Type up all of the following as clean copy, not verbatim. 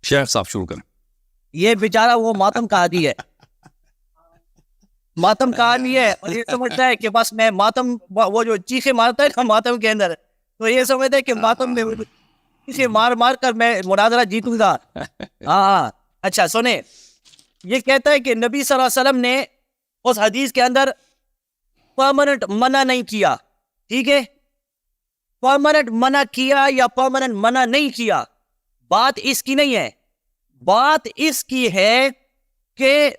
شیخ صاحب شروع کریں. یہ بیچارہ وہ ماتم کا عادی ہے, ماتم کا عادی ہے, اور یہ سمجھتا ہے کہ بس میں ماتم, وہ جو چیخے مارتا ہے نا ماتم کے اندر, تو یہ سمجھتا ہے کہ ماتم میں چیخے مار مار کر میں مناظرہ جیتوں گا. ہاں اچھا سنیں, یہ کہتا ہے کہ نبی صلی اللہ علیہ وسلم نے اس حدیث کے اندر پرماننٹ منع نہیں کیا. ٹھیک ہے, پرماننٹ منع کیا یا پرماننٹ منع نہیں کیا, بات اس کی نہیں ہے. بات اس کی ہے کہ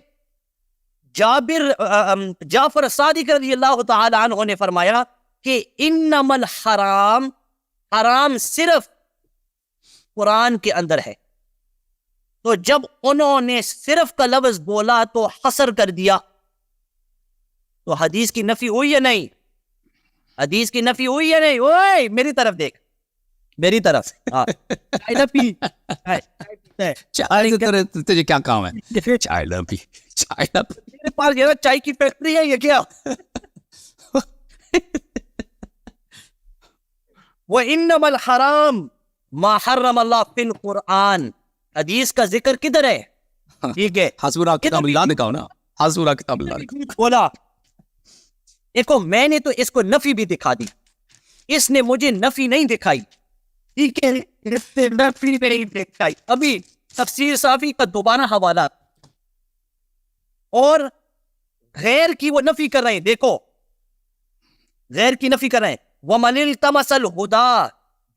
جعفر صادق رضی اللہ تعالی عنہ نے فرمایا کہ انما الحرام, حرام صرف قرآن کے اندر ہے. تو جب انہوں نے صرف کا لفظ بولا تو حصر کر دیا, تو حدیث کی نفی ہوئی یا نہیں؟ حدیث کی نفی ہوئی یا نہیں؟ اوئے میری طرف دیکھ, میری طرف. ہاں چائے نہ پی, تجھے کیا کام ہے؟ چائے نہ پی, چائے نہ پی. میرے پاس یہ چائے کی فیکٹری ہے یہ کیا؟ وَإِنَّمَا الْحَرَامُ مَا حَرَّمَ اللَّهُ فِي الْقُرْآنِ. حدیث کا ذکر کدھر ہے؟ ٹھیک ہے, حسبنا کتاب اللہ دکھاؤ نا, حسبنا کتاب اللہ دکھاؤ. بولا دیکھو, میں نے تو اس کو نفی بھی دکھا دی, اس نے مجھے نفی نہیں دکھائی. ٹھیک ہے, نفی نہیں دکھائی. ابھی تفسیر صافی کا دوبارہ حوالہ, اور غیر کی وہ نفی کر رہے ہیں. دیکھو غیر کی نفی کر رہے ہیں. وَمَنِ الْتَمَسَ الْهُدَىٰ,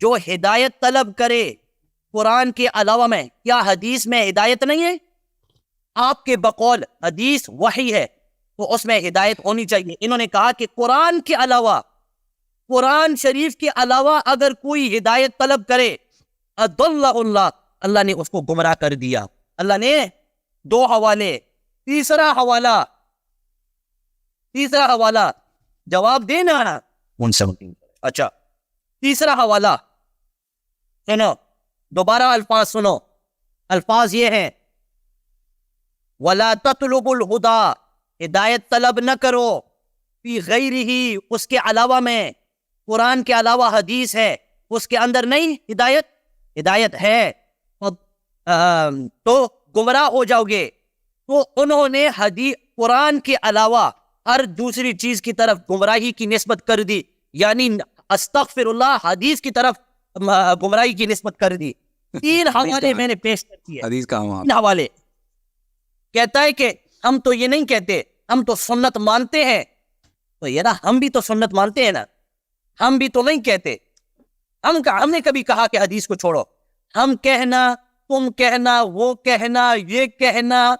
جو ہدایت طلب کرے قرآن کے علاوہ میں. کیا حدیث میں ہدایت نہیں ہے؟ آپ کے بقول حدیث وحی ہے تو اس میں ہدایت ہونی چاہیے. انہوں نے کہا کہ قرآن کے علاوہ, قرآن شریف کے علاوہ اگر کوئی ہدایت طلب کرے, اضلہ اللہ, اللہ نے اس کو گمراہ کر دیا. اللہ نے دو حوالے. تیسرا حوالہ جواب دینا. اچھا تیسرا حوالہ سنو, دوبارہ الفاظ سنو. الفاظ یہ ہیں, وَلَا تَطْلُبُ الْهُدَىٰ, ہدایت طلب نہ کرو, فی غیرہ, اس کے علاوہ میں. قرآن کے علاوہ حدیث ہے, اس کے اندر نہیں ہدایت, ہدایت ہے تو گمراہ ہو جاؤ گے. تو انہوں نے قرآن کے علاوہ ہر دوسری چیز کی طرف گمراہی کی نسبت کر دی, یعنی استغفر اللہ, حدیث کی طرف گمراہی کی نسبت کر دی. 3 حوالے میں نے پیش کر دیے. حدیث کا 3 حوالے. کہتا ہے کہ ہم تو یہ نہیں کہتے, ہم تو سنت مانتے ہیں. تو یار ہم بھی تو سنت مانتے ہیں نا, ہم بھی تو نہیں کہتے. ہم نے کبھی کہا کہ حدیث کو چھوڑو. ہم کہنا, تم کہنا, وہ کہنا, یہ کہنا,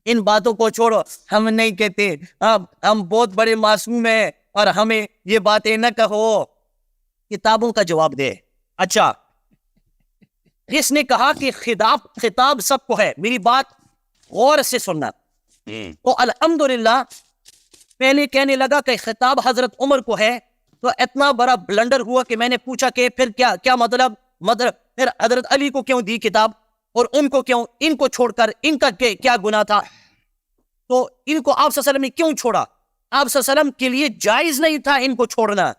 ان باتوں کو چھوڑو. ہم نہیں کہتے ہم بہت بڑے معصوم ہیں اور ہمیں یہ باتیں نہ کہو. کتابوں کا جواب دے. اچھا اس نے کہا کہ خطاب سب کو ہے. میری بات غور سے سننا. تو الحمدللہ پہلے کہنے لگا کہ خطاب حضرت عمر کو ہے, تو اتنا بڑا بلنڈر ہوا کہ میں نے پوچھا کہ پھر کیا مطلب پھر حضرت علی کو کیوں دی کتاب, اور ان کو کیوں, ان کو چھوڑ کر ان کا کیا گناہ تھا؟ تو ان کو آپ صلی اللہ علیہ وسلم نے کیوں چھوڑا؟ آپ صلی اللہ علیہ وسلم کے لیے جائز نہیں تھا ان کو چھوڑنا.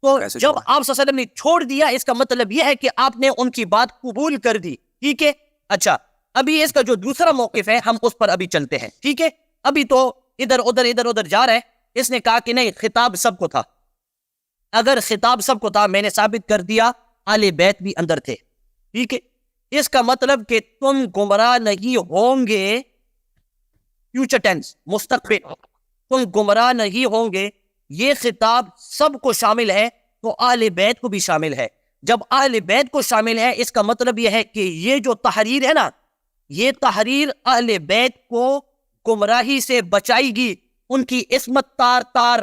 تو جب آپ صلی اللہ علیہ وسلم نے چھوڑ دیا, اس کا مطلب یہ ہے کہ آپ نے ان کی بات قبول کر دی. ٹھیک ہے. اچھا ابھی اس کا جو دوسرا موقف ہے ہم اس پر ابھی چلتے ہیں. ٹھیک ہے, ابھی تو ادھر ادھر جا رہا ہے. اس نے کہا کہ نہیں, خطاب سب کو تھا. اگر خطاب سب کو تھا, میں نے ثابت کر دیا آل بیت بھی اندر تھے. ٹھیک ہے, اس کا مطلب کہ تم گمراہ نہیں ہوں گے, فیوچر ٹینس, مستقبل, تم گمراہ نہیں ہوں گے. یہ خطاب سب کو شامل ہے تو آل بیت کو بھی شامل ہے. جب آل بیت کو شامل ہے, اس کا مطلب یہ ہے کہ یہ جو تحریر ہے نا, یہ تحریر اہل بیت کو گمراہی سے بچائے گی. ان کی عصمت تار,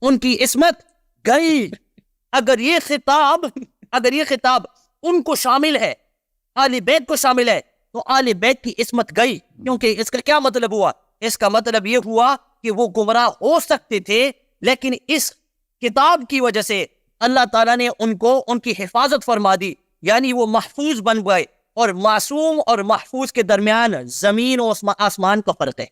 ان کی عصمت گئی. اگر یہ خطاب ان کو شامل ہے, اہل بیت کو شامل ہے, تو اہل بیت کی عصمت گئی. کیونکہ اس کا کیا مطلب ہوا؟ اس کا مطلب یہ ہوا کہ وہ گمراہ ہو سکتے تھے, لیکن اس کتاب کی وجہ سے اللہ تعالیٰ نے ان کو ان کی حفاظت فرما دی, یعنی وہ محفوظ بن گئے. اور معصوم اور محفوظ کے درمیان زمین و آسمان کا فرق ہے,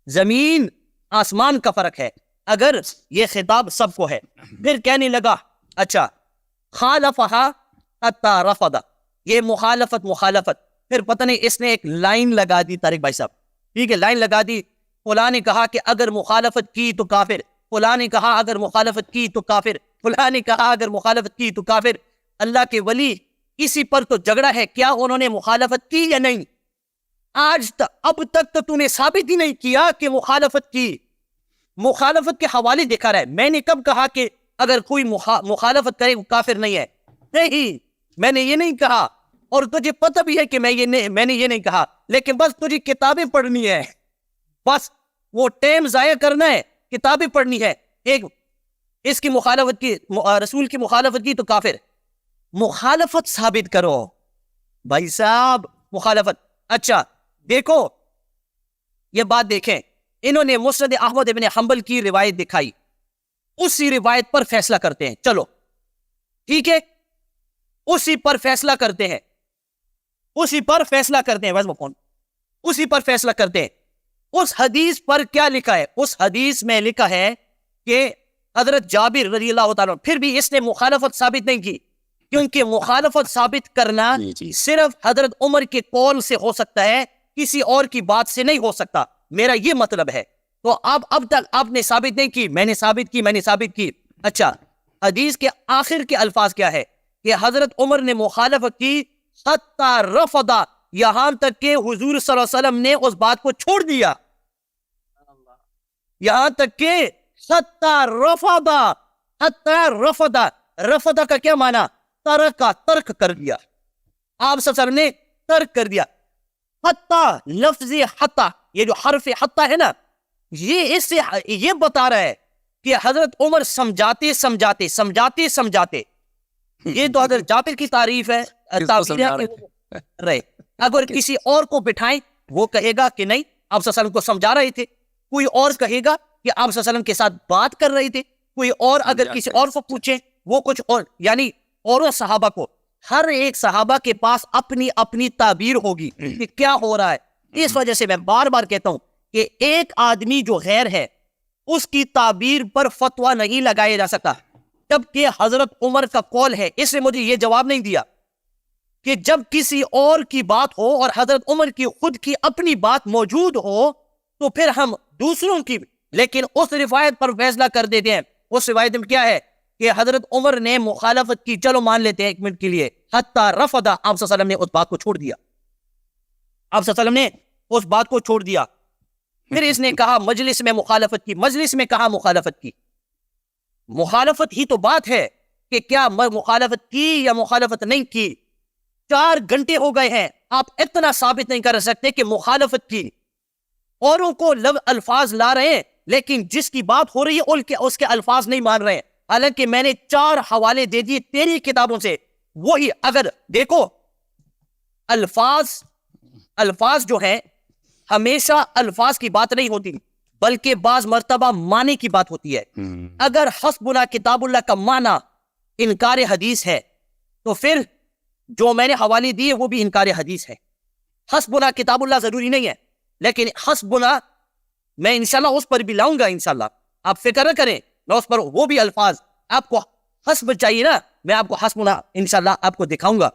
زمین آسمان کا فرق ہے. اگر یہ خطاب سب کو ہے. پھر کہنے لگا اچھا خالفہا حتی رفض, یہ مخالفت مخالفت. پھر پتہ نہیں اس نے ایک لائن لگا دی طارق بھائی صاحب, ٹھیک ہے, لائن لگا دی, فلاں نے کہا کہ اگر مخالفت کی تو کافر, فلاں نے کہا اگر مخالفت کی تو کافر, فلاں نے کہا اگر مخالفت کی تو کافر. اللہ کے ولی اسی پر تو جھگڑا ہے, کیا انہوں نے مخالفت کی یا نہیں؟ آج اب تک تو تو نے ثابت ہی نہیں کیا کہ مخالفت کی. مخالفت کے حوالے دکھا رہا ہے. میں نے کب کہا کہ اگر کوئی مخالفت کرے وہ کافر نہیں ہے؟ نہیں, میں نے یہ نہیں کہا, اور تجھے پتہ بھی ہے کہ میں نے یہ نہیں کہا, لیکن بس تجھے کتابیں پڑھنی ہے, بس وہ ٹائم ضائع کرنا ہے, کتابیں پڑھنی ہے. ایک اس کی مخالفت کی, رسول کی مخالفت کی تو کافر. مخالفت ثابت کرو بھائی صاحب, مخالفت. اچھا دیکھو یہ بات دیکھیں, انہوں نے مسند احمد ابن حنبل کی روایت دکھائی, اسی روایت پر فیصلہ کرتے ہیں. چلو ٹھیک ہے, اسی پر فیصلہ کرتے ہیں, اسی پر فیصلہ کرتے ہیں, اسی پر فیصلہ کرتے ہیں. اس حدیث پر کیا لکھا ہے؟ اس حدیث میں لکھا ہے کہ حضرت جابر رضی اللہ تعالیٰ, پھر بھی اس نے مخالفت ثابت نہیں کی, کیونکہ مخالفت ثابت کرنا صرف حضرت عمر کے قول سے ہو سکتا ہے, کسی اور کی بات سے نہیں ہو سکتا. میرا یہ مطلب ہے. تو اب تک آپ نے ثابت نہیں کی, میں نے ثابت کی. اچھا, حدیث کے آخر کے الفاظ کیا ہے کہ حضرت عمر نے مخالفت کی حتی رفضا, یہاں تک کہ حضور صلی اللہ علیہ وسلم نے اس بات کو چھوڑ دیا. یہاں تک کہ حتی رفضا, رفضا کا کیا معنی؟ ترک کر دیا. آپ صلی اللہ علیہ وسلم نے ترک کر دیا. حتی, لفظ حتی, یہ جو حرف حتی ہے نا, یہ اس سے یہ بتا رہا ہے کہ حضرت عمر سمجھاتے یہ تو حضرت جابر کی تعریف ہے. اگر کسی اور کو بٹھائیں وہ کہے گا کہ نہیں آپ صلی اللہ علیہ وسلم کو سمجھا رہے تھے, کوئی اور کہے گا کہ آپ صلی اللہ علیہ وسلم کے ساتھ بات کر رہے تھے, کوئی اور اگر کسی اور کو پوچھیں وہ کچھ اور, یعنی اور صحابہ کو, ہر ایک صحابہ کے پاس اپنی اپنی تعبیر ہوگی کہ کیا ہو رہا ہے. اس وجہ سے میں بار بار کہتا ہوں کہ ایک آدمی جو غیر ہے اس کی تعبیر پر فتویٰ نہیں لگایا جا سکتا, جبکہ حضرت عمر کا قول ہے. اس نے مجھے یہ جواب نہیں دیا کہ جب کسی اور کی بات ہو اور حضرت عمر کی خود کی اپنی بات موجود ہو تو پھر ہم دوسروں کی, لیکن اس روایت پر فیصلہ کر دیتے ہیں. اس روایت میں کیا ہے کہ حضرت عمر نے مخالفت کی, چلو مان لیتے ہیں ایک منٹ کے لیے, حتی رفضا, آپ صلی اللہ علیہ وسلم نے اس بات کو چھوڑ دیا. آپ صلی اللہ علیہ وسلم نے اس بات کو چھوڑ دیا. پھر اس نے کہا مجلس میں مخالفت کی. مجلس میں کہا مخالفت کی؟ مخالفت ہی تو بات ہے کہ کیا مخالفت کی یا مخالفت نہیں کی. 4 گھنٹے ہو گئے ہیں, آپ اتنا ثابت نہیں کر سکتے کہ مخالفت کی. اوروں کو الفاظ لا رہے ہیں, لیکن جس کی بات ہو رہی ہے اس کے الفاظ نہیں مان رہے ہیں. حالانکہ میں نے 4 حوالے دے دیے تیری کتابوں سے. وہی اگر دیکھو الفاظ جو ہیں ہمیشہ الفاظ کی بات نہیں ہوتی, بلکہ بعض مرتبہ معنی کی بات ہوتی ہے. اگر حسبنا کتاب اللہ کا معنی انکار حدیث ہے تو پھر جو میں نے حوالے دیے وہ بھی انکار حدیث ہے. حسبنا کتاب اللہ ضروری نہیں ہے, لیکن حسبنا میں انشاءاللہ اس پر بھی لاؤں گا. انشاءاللہ آپ فکر نہ کریں, میں اس پر وہ بھی الفاظ, آپ کو حسب چاہیے نا, میں آپ کو حسبنا انشاءاللہ آپ کو دکھاؤں گا.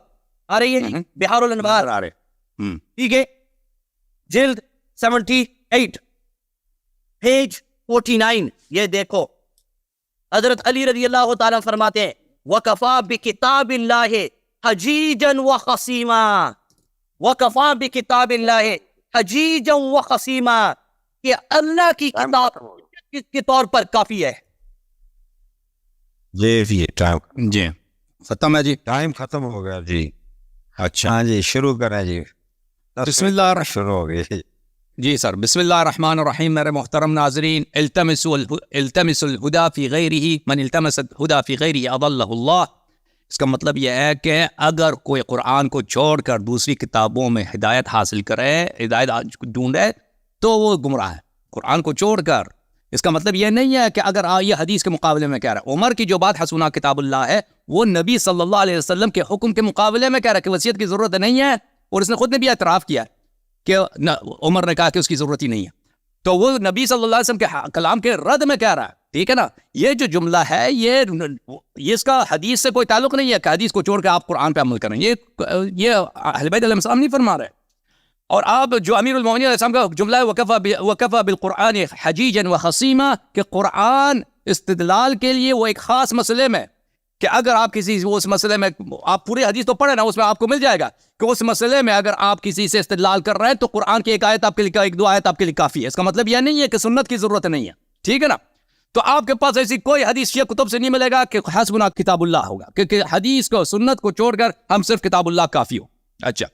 آ رہی ہے بہار الانوار, آ رہے, ٹھیک ہے, جلد 78 پیج 49. یہ دیکھو حضرت علی رضی اللہ تعالیٰ فرماتے ہیں وَكَفَى بِكِتَابِ اللَّهِ حَجِيجًا وَخَصِيمًا, وَكَفَى بِكِتَابِ اللَّهِ حَجِيجًا وَخَصِيمًا, کہ اللہ کی کتاب کے طور پر کافی ہے. جی ٹائم جی ختم ہے جی, ٹائم ختم ہو گیا جی. اچھا ہاں جی, شروع کریں جی. بسم اللہ شروع ہو گئی جی سر. بسم اللہ الرحمن الرحیم. میرے محترم ناظرین, التمسوا الہدی فی غیرہ من التمس الہدی فی غیرہ اضلہ اللہ. اس کا مطلب یہ ہے کہ اگر کوئی قرآن کو چھوڑ کر دوسری کتابوں میں ہدایت حاصل کرے, ہدایت ڈھونڈے, تو وہ گمراہ ہے. قرآن کو چھوڑ کر, اس کا مطلب یہ نہیں ہے کہ اگر یہ حدیث کے مقابلے میں کہہ رہا ہے. عمر کی جو بات حسبنا کتاب اللہ ہے وہ نبی صلی اللہ علیہ وسلم کے حکم کے مقابلے میں کہہ رہا ہے کہ وصیت کی ضرورت نہیں ہے, اور اس نے خود نے بھی اعتراف کیا کہ عمر نے کہا کہ اس کی ضرورت ہی نہیں ہے. تو وہ نبی صلی اللہ علیہ وسلم کے کلام کے رد میں کہہ رہا ہے ٹھیک ہے نا. یہ جو جملہ ہے یہ اس کا حدیث سے کوئی تعلق نہیں ہے کہ حدیث کو چھوڑ کے آپ قرآن پہ عمل کریں. یہ اہل بیت علیہ السلام نہیں فرما رہے. اور آپ جو امیر المومنین علیہ السلام کا جملہ ہے وکفا بالقرآن حجیجا وخصیما، کہ قرآن استدلال کے لیے وہ ایک خاص مسئلے میں، کہ اگر آپ کسی اس مسئلے میں، آپ پوری حدیث تو پڑھیں نا، اس میں آپ کو مل جائے گا کہ اس مسئلے میں اگر آپ کسی سے استدلال کر رہے ہیں تو قرآن کی ایک آیت آپ کے لیے، ایک دو آیت آپ کے لیے کافی ہے. اس کا مطلب یہ نہیں ہے کہ سنت کی ضرورت نہیں ہے. ٹھیک ہے نا. تو آپ کے پاس ایسی کوئی حدیث شیعہ کتب سے نہیں ملے گا کہ حسبنا کتاب اللہ ہوگا، کیونکہ حدیث کو سنت کو چھوڑ کر ہم صرف کتاب اللہ کافی ہو. اچھا،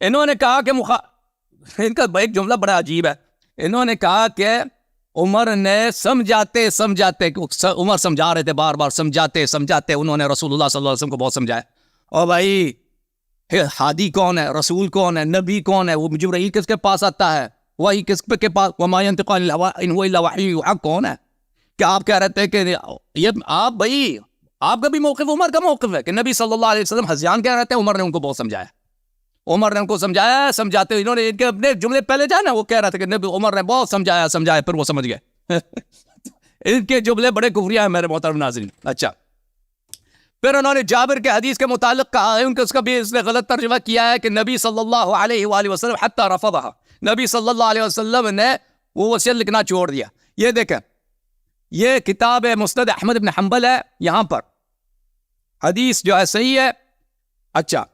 انہوں نے کہا کہ ان کا ایک جملہ بڑا عجیب ہے. انہوں نے کہا کہ عمر نے سمجھاتے عمر سمجھا رہے تھے، بار بار سمجھاتے انہوں نے رسول اللہ صلی اللہ علیہ وسلم کو بہت سمجھایا. اور بھائی ہادی کون ہے، رسول کون ہے، نبی کون ہے، وہ جبرائیل کس کے پاس آتا ہے، وہی کس کے پاس، وما ينطق عن الهوى ان هو الا وحی یوحى کون ہے؟ کہ آپ کہہ رہے تھے کہ یہ آپ بھائی آپ کا بھی موقف عمر کا موقف ہے کہ نبی صلی اللہ علیہ وسلم ہذیان کہہ رہے تھے، عمر نے ان کو بہت سمجھایا. عمر نے ان کو سمجھاتے انہوں نے ان کے اپنے جملے پہلے جائے نا، وہ کہہ رہا تھا کہ نبی عمر نے بہت سمجھایا پھر وہ سمجھ گئے. ان کے جملے بڑے کفریہ ہیں میرے محترم ناظرین. اچھا، پھر انہوں نے جابر کے حدیث کے متعلق کہا ہے، ان کو اس کا بھی اس نے غلط ترجمہ کیا ہے کہ نبی صلی اللہ علیہ وآلہ وسلم حتی رفضها، نبی صلی اللہ علیہ وسلم نے وہ وصیت لکھنا چھوڑ دیا. یہ دیکھیں، یہ کتاب مسند احمد بن حنبل ہے، یہاں پر حدیث جو ہے صحیح ہے. اچھا،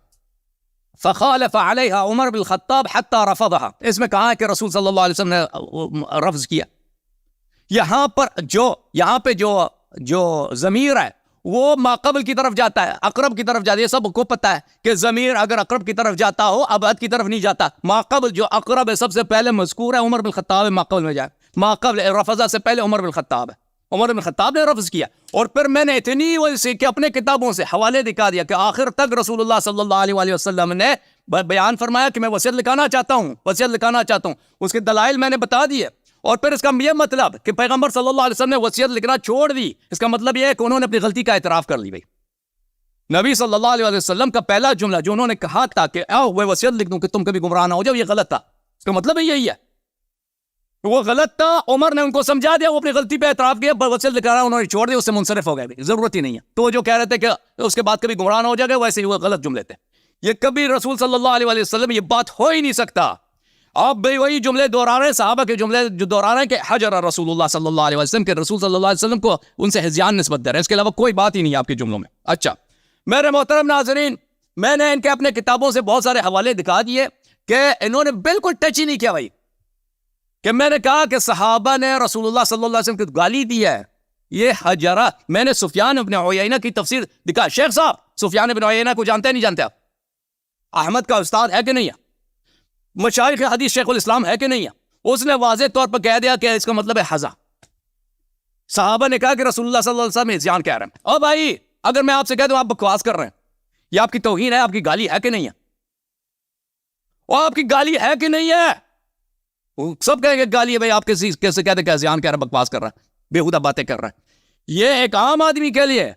فخالف علیہا عمر بن الخطاب حتی رفضها، اس میں کہا ہے کہ رسول صلی اللہ علیہ وسلم نے رفض کیا. یہاں پہ جو ضمیر ہے وہ ماقبل کی طرف جاتا ہے، اقرب کی طرف جاتا ہے. یہ سب کو پتہ ہے کہ ضمیر اگر اقرب کی طرف جاتا ہو ابعد کی طرف نہیں جاتا. ماقبل جو اقرب ہے سب سے پہلے مذکور ہے عمر بن الخطاب ہے، ماقبل میں جائے. ماقبل رفضہ سے پہلے عمر بن الخطاب ہے، عمر بن الخطاب نے رفض کیا. اور پھر میں نے اتنی وجہ سے کہ اپنے کتابوں سے حوالے دکھا دیا کہ آخر تک رسول اللہ صلی اللہ علیہ وآلہ وسلم نے بیان فرمایا کہ میں وصیت لکھانا چاہتا ہوں. اس کے دلائل میں نے بتا دیے. اور پھر اس کا یہ مطلب کہ پیغمبر صلی اللہ علیہ وسلم نے وصیت لکھنا چھوڑ دی، اس کا مطلب یہ ہے کہ انہوں نے اپنی غلطی کا اعتراف کر لی. بھائی نبی صلی اللہ علیہ وسلم کا پہلا جملہ جو انہوں نے کہا تھا کہ آؤ میں وصیت لکھ دوں کہ تم کبھی گمراہ نہ ہو جاؤ، یہ غلط تھا. اس کا مطلب یہی ہے، وہ غلط تھا. عمر نے ان کو سمجھا دیا، وہ اپنی غلطی پہ اعتراف کیا، وصیت لکھانا انہوں نے چھوڑ دیا، اس سے منصرف ہو گئے. ضرورت ہی نہیں ہے. تو جو کہہ رہے تھے کہ اس کے بعد کبھی گمراہ نہ ہو جائے گا، ویسے ہی وہ غلط جملے تھے. یہ کبھی رسول صلی اللہ علیہ وسلم یہ بات ہو ہی نہیں سکتا. آپ بھی وہی جملے دہرا رہے ہیں، صحابہ کے جملے جو دہرا رہے ہیں کہ حجر رسول اللہ صلی اللہ علیہ وسلم، کہ رسول صلی اللہ علیہ وسلم کو ان سے ہذیان نسبت دے رہے ہیں. اس کے علاوہ کوئی بات ہی نہیں ہے آپ کے جملوں میں. اچھا میرے محترم ناظرین، میں نے ان کے اپنے کتابوں سے بہت سارے حوالے دکھا دیے کہ انہوں نے بالکل ٹچ ہی نہیں کیا. بھائی کہ میں نے کہا کہ صحابہ نے رسول اللہ صلی اللہ علیہ وسلم کو گالی دی ہے، یہ حجرہ. میں نے سفیان ابن عیینہ کی تفسیر دکھا. شیخ صاحب سفیان ابن عیینہ کو جانتے ہیں نہیں جانتے؟ آپ احمد کا استاد ہے کہ نہیں ہے؟ مشایخ حدیث شیخ الاسلام ہے کہ نہیں ہے؟ اس نے واضح طور پر کہہ دیا کہ اس کا مطلب ہے حضا. صحابہ نے کہا کہ رسول اللہ صلی اللہ علیہ وسلم ہذیان کہہ رہے ہیں. اور بھائی اگر میں آپ سے کہہ دوں آپ بکواس کر رہے ہیں، یہ آپ کی توہین ہے، آپ کی گالی ہے کہ نہیں ہے؟ اور آپ کی گالی ہے کہ نہیں ہے؟ سب کہیں گے گالی ہے. بھائی آپ کیسے کہتے کہ ہذیان کہہ رہے ہیں، بکواس کر رہے ہیں، بےہودہ باتیں کر رہے ہیں. یہ ایک عام آدمی کے لیے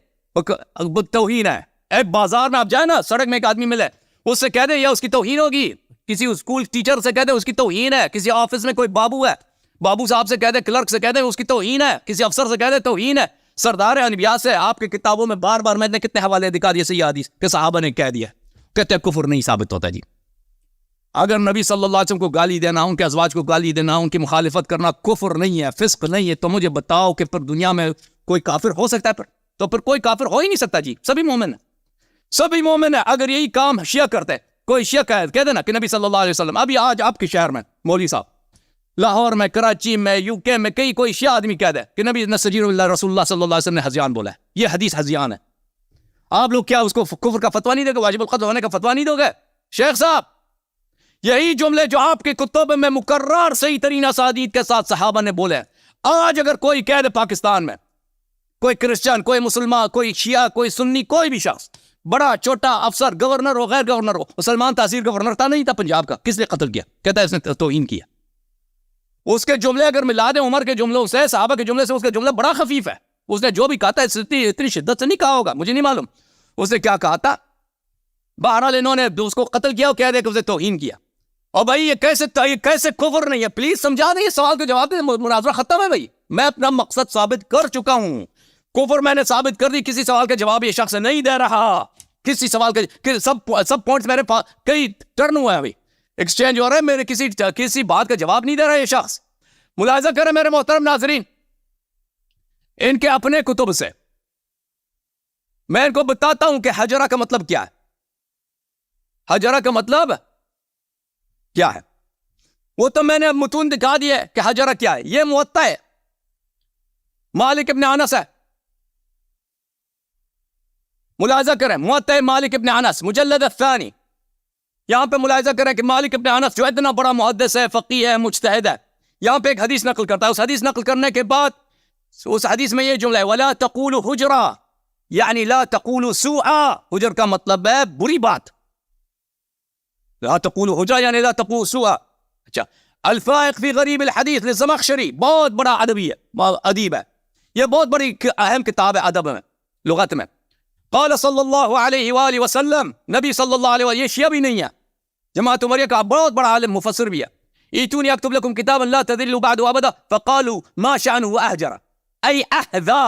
توہین ہے. ایک بازار میں آپ جائیں نا، سڑک میں ایک آدمی ملے، اس سے کہہ دیں یا اس کی توہین ہوگی. کسی اسکول ٹیچر سے کہہ دیں اس کی توہین ہے. کسی آفس میں کوئی بابو ہے، بابو صاحب سے کہہ دیں، کلرک سے کہہ دیں اس کی توہین ہے. کسی افسر سے کہہ دیں توہین ہے. سردار انبیاء سے آپ کی کتابوں میں بار بار میں نے کتنے حوالے دکھا دیے صحیح حدیث کہ صحابہ نے کہہ دیا. کہتے ہیں کفر نہیں ثابت ہوتا. جی اگر نبی صلی اللہ علیہ وسلم کو گالی دینا، ان کے ازواج کو گالی دینا، ان کی مخالفت کرنا کفر نہیں ہے، فسق نہیں ہے، تو مجھے بتاؤ کہ پھر دنیا میں کوئی کافر ہو سکتا ہے؟ تو پھر کوئی کافر ہو ہی نہیں سکتا. جی سبھی مومن ہیں، سبھی مومن ہیں. اگر یہی کام شیعہ کرتے، کوئی شیعہ کہہ دینا کہ نبی صلی اللہ علیہ وسلم، ابھی آج آپ کے شہر میں مولوی صاحب، لاہور میں، کراچی میں، یو کے میں، کوئی شیعہ آدمی کہہ دے کہ نبی نسجیر اللہ رسول اللہ صلی اللہ علیہ وسلم نے ہذیان بولا ہے، یہ حدیث ہذیان ہے، آپ لوگ کیا اس کو کفر کا فتویٰ نہیں دو گے، واجب القتل ہونے کا فتویٰ نہیں دو گے؟ شیخ صاحب یہی جملے جو آپ کے کتب میں مکرر صحیح ترین اسانید کے ساتھ صحابہ نے بولے، آج اگر کوئی کہہ دے پاکستان میں، کوئی کرسچن، کوئی مسلمان، کوئی شیعہ، کوئی سنی، کوئی بھی شخص، بڑا چھوٹا افسر، گورنر ہو، غیر گورنر ہو، سلمان تاثیر گورنر تھا نہیں تھا پنجاب کا، کس نے قتل کیا؟ کہتا ہے اس نے توہین کیا. اس کے جملے اگر ملا دیں عمر کے جملوں سے، صحابہ کے جملے سے، اس کا جملہ بڑا خفیف ہے. اس نے جو بھی کہا تھا اتنی شدت سے نہیں کہا ہوگا، مجھے نہیں معلوم اس نے کیا کہا تھا. بہرحال انہوں نے اس کو قتل کیا اور کہہ دے کہ اس نے توہین کیا. اور بھائی یہ کیسے کفر نہیں ہے؟ پلیز سمجھا دیں، یہ سوال کا جواب دیں، مناظرہ ختم ہے. بھائی میں اپنا مقصد ثابت کر چکا ہوں. کفر میں نے ثابت کر دی. کسی سوال کا جواب یہ شخص نہیں دے رہا. کسی سوال کا سب پوائنٹس میرے پاس کئی ٹرن ہوا ہے, ابھی ایکسچینج ہو رہا ہے, میرے کسی بات کا جواب نہیں دے رہا یہ شخص. ملاحظہ کریں میرے محترم ناظرین, ان کے اپنے کتب سے میں ان کو بتاتا ہوں کہ حجرہ کا مطلب کیا ہے. حجرہ کا مطلب کیا ہے وہ تو میں نے متون دکھا دیا ہے کہ حجرہ کیا ہے. یہ موطا ہے, مالک ابن انس ہے. ملاحظہ کریں, موطا مالک ابن انس مجلد الثانی. یہاں پہ ملاحظہ کریں کہ مالک ابن انس جو اتنا بڑا محدث ہے, فقیہ ہے, مجتہد ہے, یہاں پہ ایک حدیث نقل کرتا ہے. اس حدیث نقل کرنے کے بعد اس حدیث میں یہ جملہ ہے, وَلَا تَقُولُ حُجْرًا, یعنی لا تقولوا سوءا. حجر کا مطلب ہے بری بات. لا تقولوا حجرا یعنی لا تقولوا سوءا. اچھا, الفائق فی غریب الحدیث للزمخشری, بہت بڑا ادبی ہے, ادیب ہے. یہ بہت بڑی اہم کتاب ہے ادب میں, لغت میں. قال صلی اللہ علیہ وآلہ وسلم, نبی صلی اللہ علیہ وآلہ, یہ شیعہ بھی نہیں ہے, جماعت عمریہ کا بہت بڑا عالم مفسر بھی ہے. ایتونی اکتب لکم کتابا لا تذلوا بعد ابدا فقالوا ما شأنه احجر ای احذا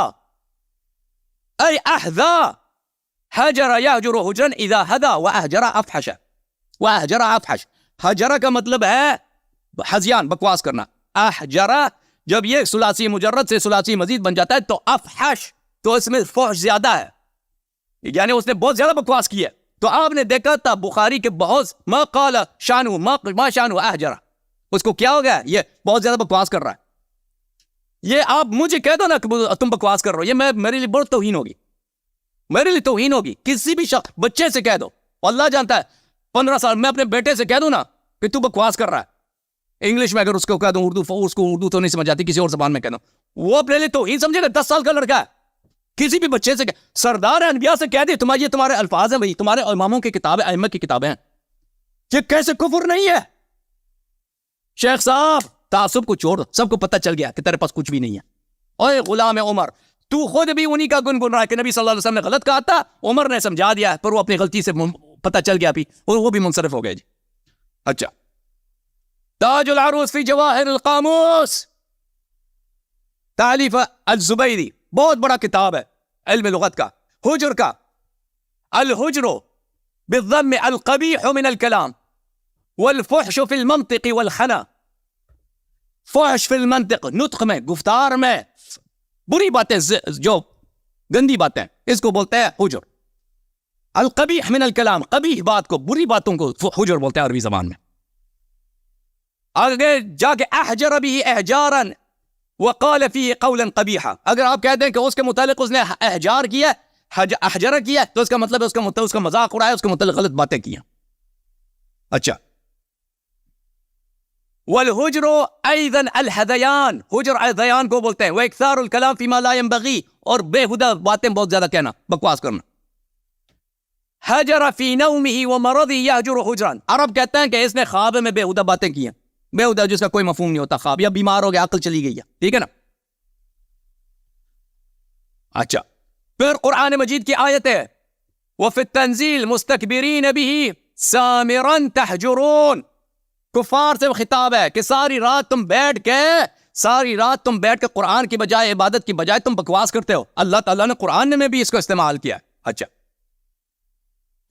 ای احذا حجر یحجر حجرا اذا هدا واحجر افحش. واحجر افحش, حجرہ کا مطلب ہے حزیان, بکواس کرنا. احجرہ جب یہ ثلاثی مجرد سے ثلاثی مزید بن جاتا ہے تو افحش, تو اس میں فحش زیادہ ہے, یعنی اس نے بہت زیادہ بکواس کی ہے. تو آپ نے دیکھا تھا بخاری کے بہت ما قال شانو ما شانو احجرہ, اس کو کیا ہو گیا, یہ بہت زیادہ بکواس کر رہا ہے. یہ آپ مجھے کہہ دو نا کہ تم بکواس کر رہے ہو, یہ میرے لیے بہت توہین ہوگی, میرے لیے توہین ہوگی. کسی بھی شخص, بچے سے کہہ دو, اللہ جانتا ہے 15 سال, میں اپنے بیٹے سے کہہ دوں نا کہ تو بکواس کر رہا ہے انگلش میں, اگر اس کو کہہ دوں اردو, اس کو اردو تو نہیں سمجھ آتی, کسی اور زبان میں کہہ دوں, وہ اپنے لیے توہین سمجھے گا. 10 سال کا لڑکا ہے, کسی بھی بچے سے سردار انبیاء سے کہہ دے یہ تمہارے الفاظ ہیں بھائی, تمہارے اماموں کی کتابیں, ائمہ کی کتابیں ہیں, یہ کیسے کفر نہیں ہے؟ شیخ صاحب تعصب کو چھوڑ, سب کو پتہ چل گیا کہ تیرے پاس کچھ بھی نہیں ہے. اوے غلام عمر, تو خود بھی انہی کا گنگن رہا ہے کہ نبی صلی اللہ علیہ وسلم نے غلط کہا تھا, عمر نے سمجھا دیا, پر وہ اپنی غلطی سے پتہ چل گیا بھی, اور وہ بھی منصرف ہو گئے جی. اچھا, تاج العروس فی جواہر القاموس, تالیف الزبیری, بہت بڑا کتاب ہے علم لغت کا. حجر کا, الحجر بالضم القبیح من الکلام والفحش فی المنطق والخنا. فحش فی المنطق, نطق میں, گفتار میں بری باتیں, جو گندی باتیں, اس کو بولتے ہیں حجر. القبیح من الکلام, قبیح بات کو, بری باتوں کو حجر بولتے ہیں عربی زبان میں. آگے جا کے احجر بھی احجارا وقال فيه قولا قبیحا, اگر آپ کہہ دیں کہ اس کے متعلق اس نے احجار کیا, احجر کیا, تو اس کا مطلب ہے اس کا مذاق اڑایا, اس کے متعلق غلط باتیں کی. اچھا, والحجر ایضا الحذیان, حجر الحذیان کو بولتے ہیں. واکثار الکلام فیما لا ينبغی, اور بےہودہ باتیں بہت زیادہ کہنا, بکواس کرنا. حجر فی نومه ومرضه یحجر حجرا, عرب کہتے ہیں کہ اس نے خواب میں بےہودہ باتیں کی ہیں. بےہودہ جس کا کوئی مفہوم نہیں ہوتا, خواب, یا بیمار ہو گیا, عقل چلی گئی ہے, ٹھیک ہے نا. اچھا, پھر قرآن مجید کی آیت ہے وفی التنزیل مستکبرین به سامرا تحجرون. کفار سے خطاب ہے کہ ساری رات تم بیٹھ کے قرآن کی بجائے, عبادت کی بجائے تم بکواس کرتے ہو. اللہ تعالیٰ نے قرآن میں بھی اس کو استعمال کیا ہے. اچھا,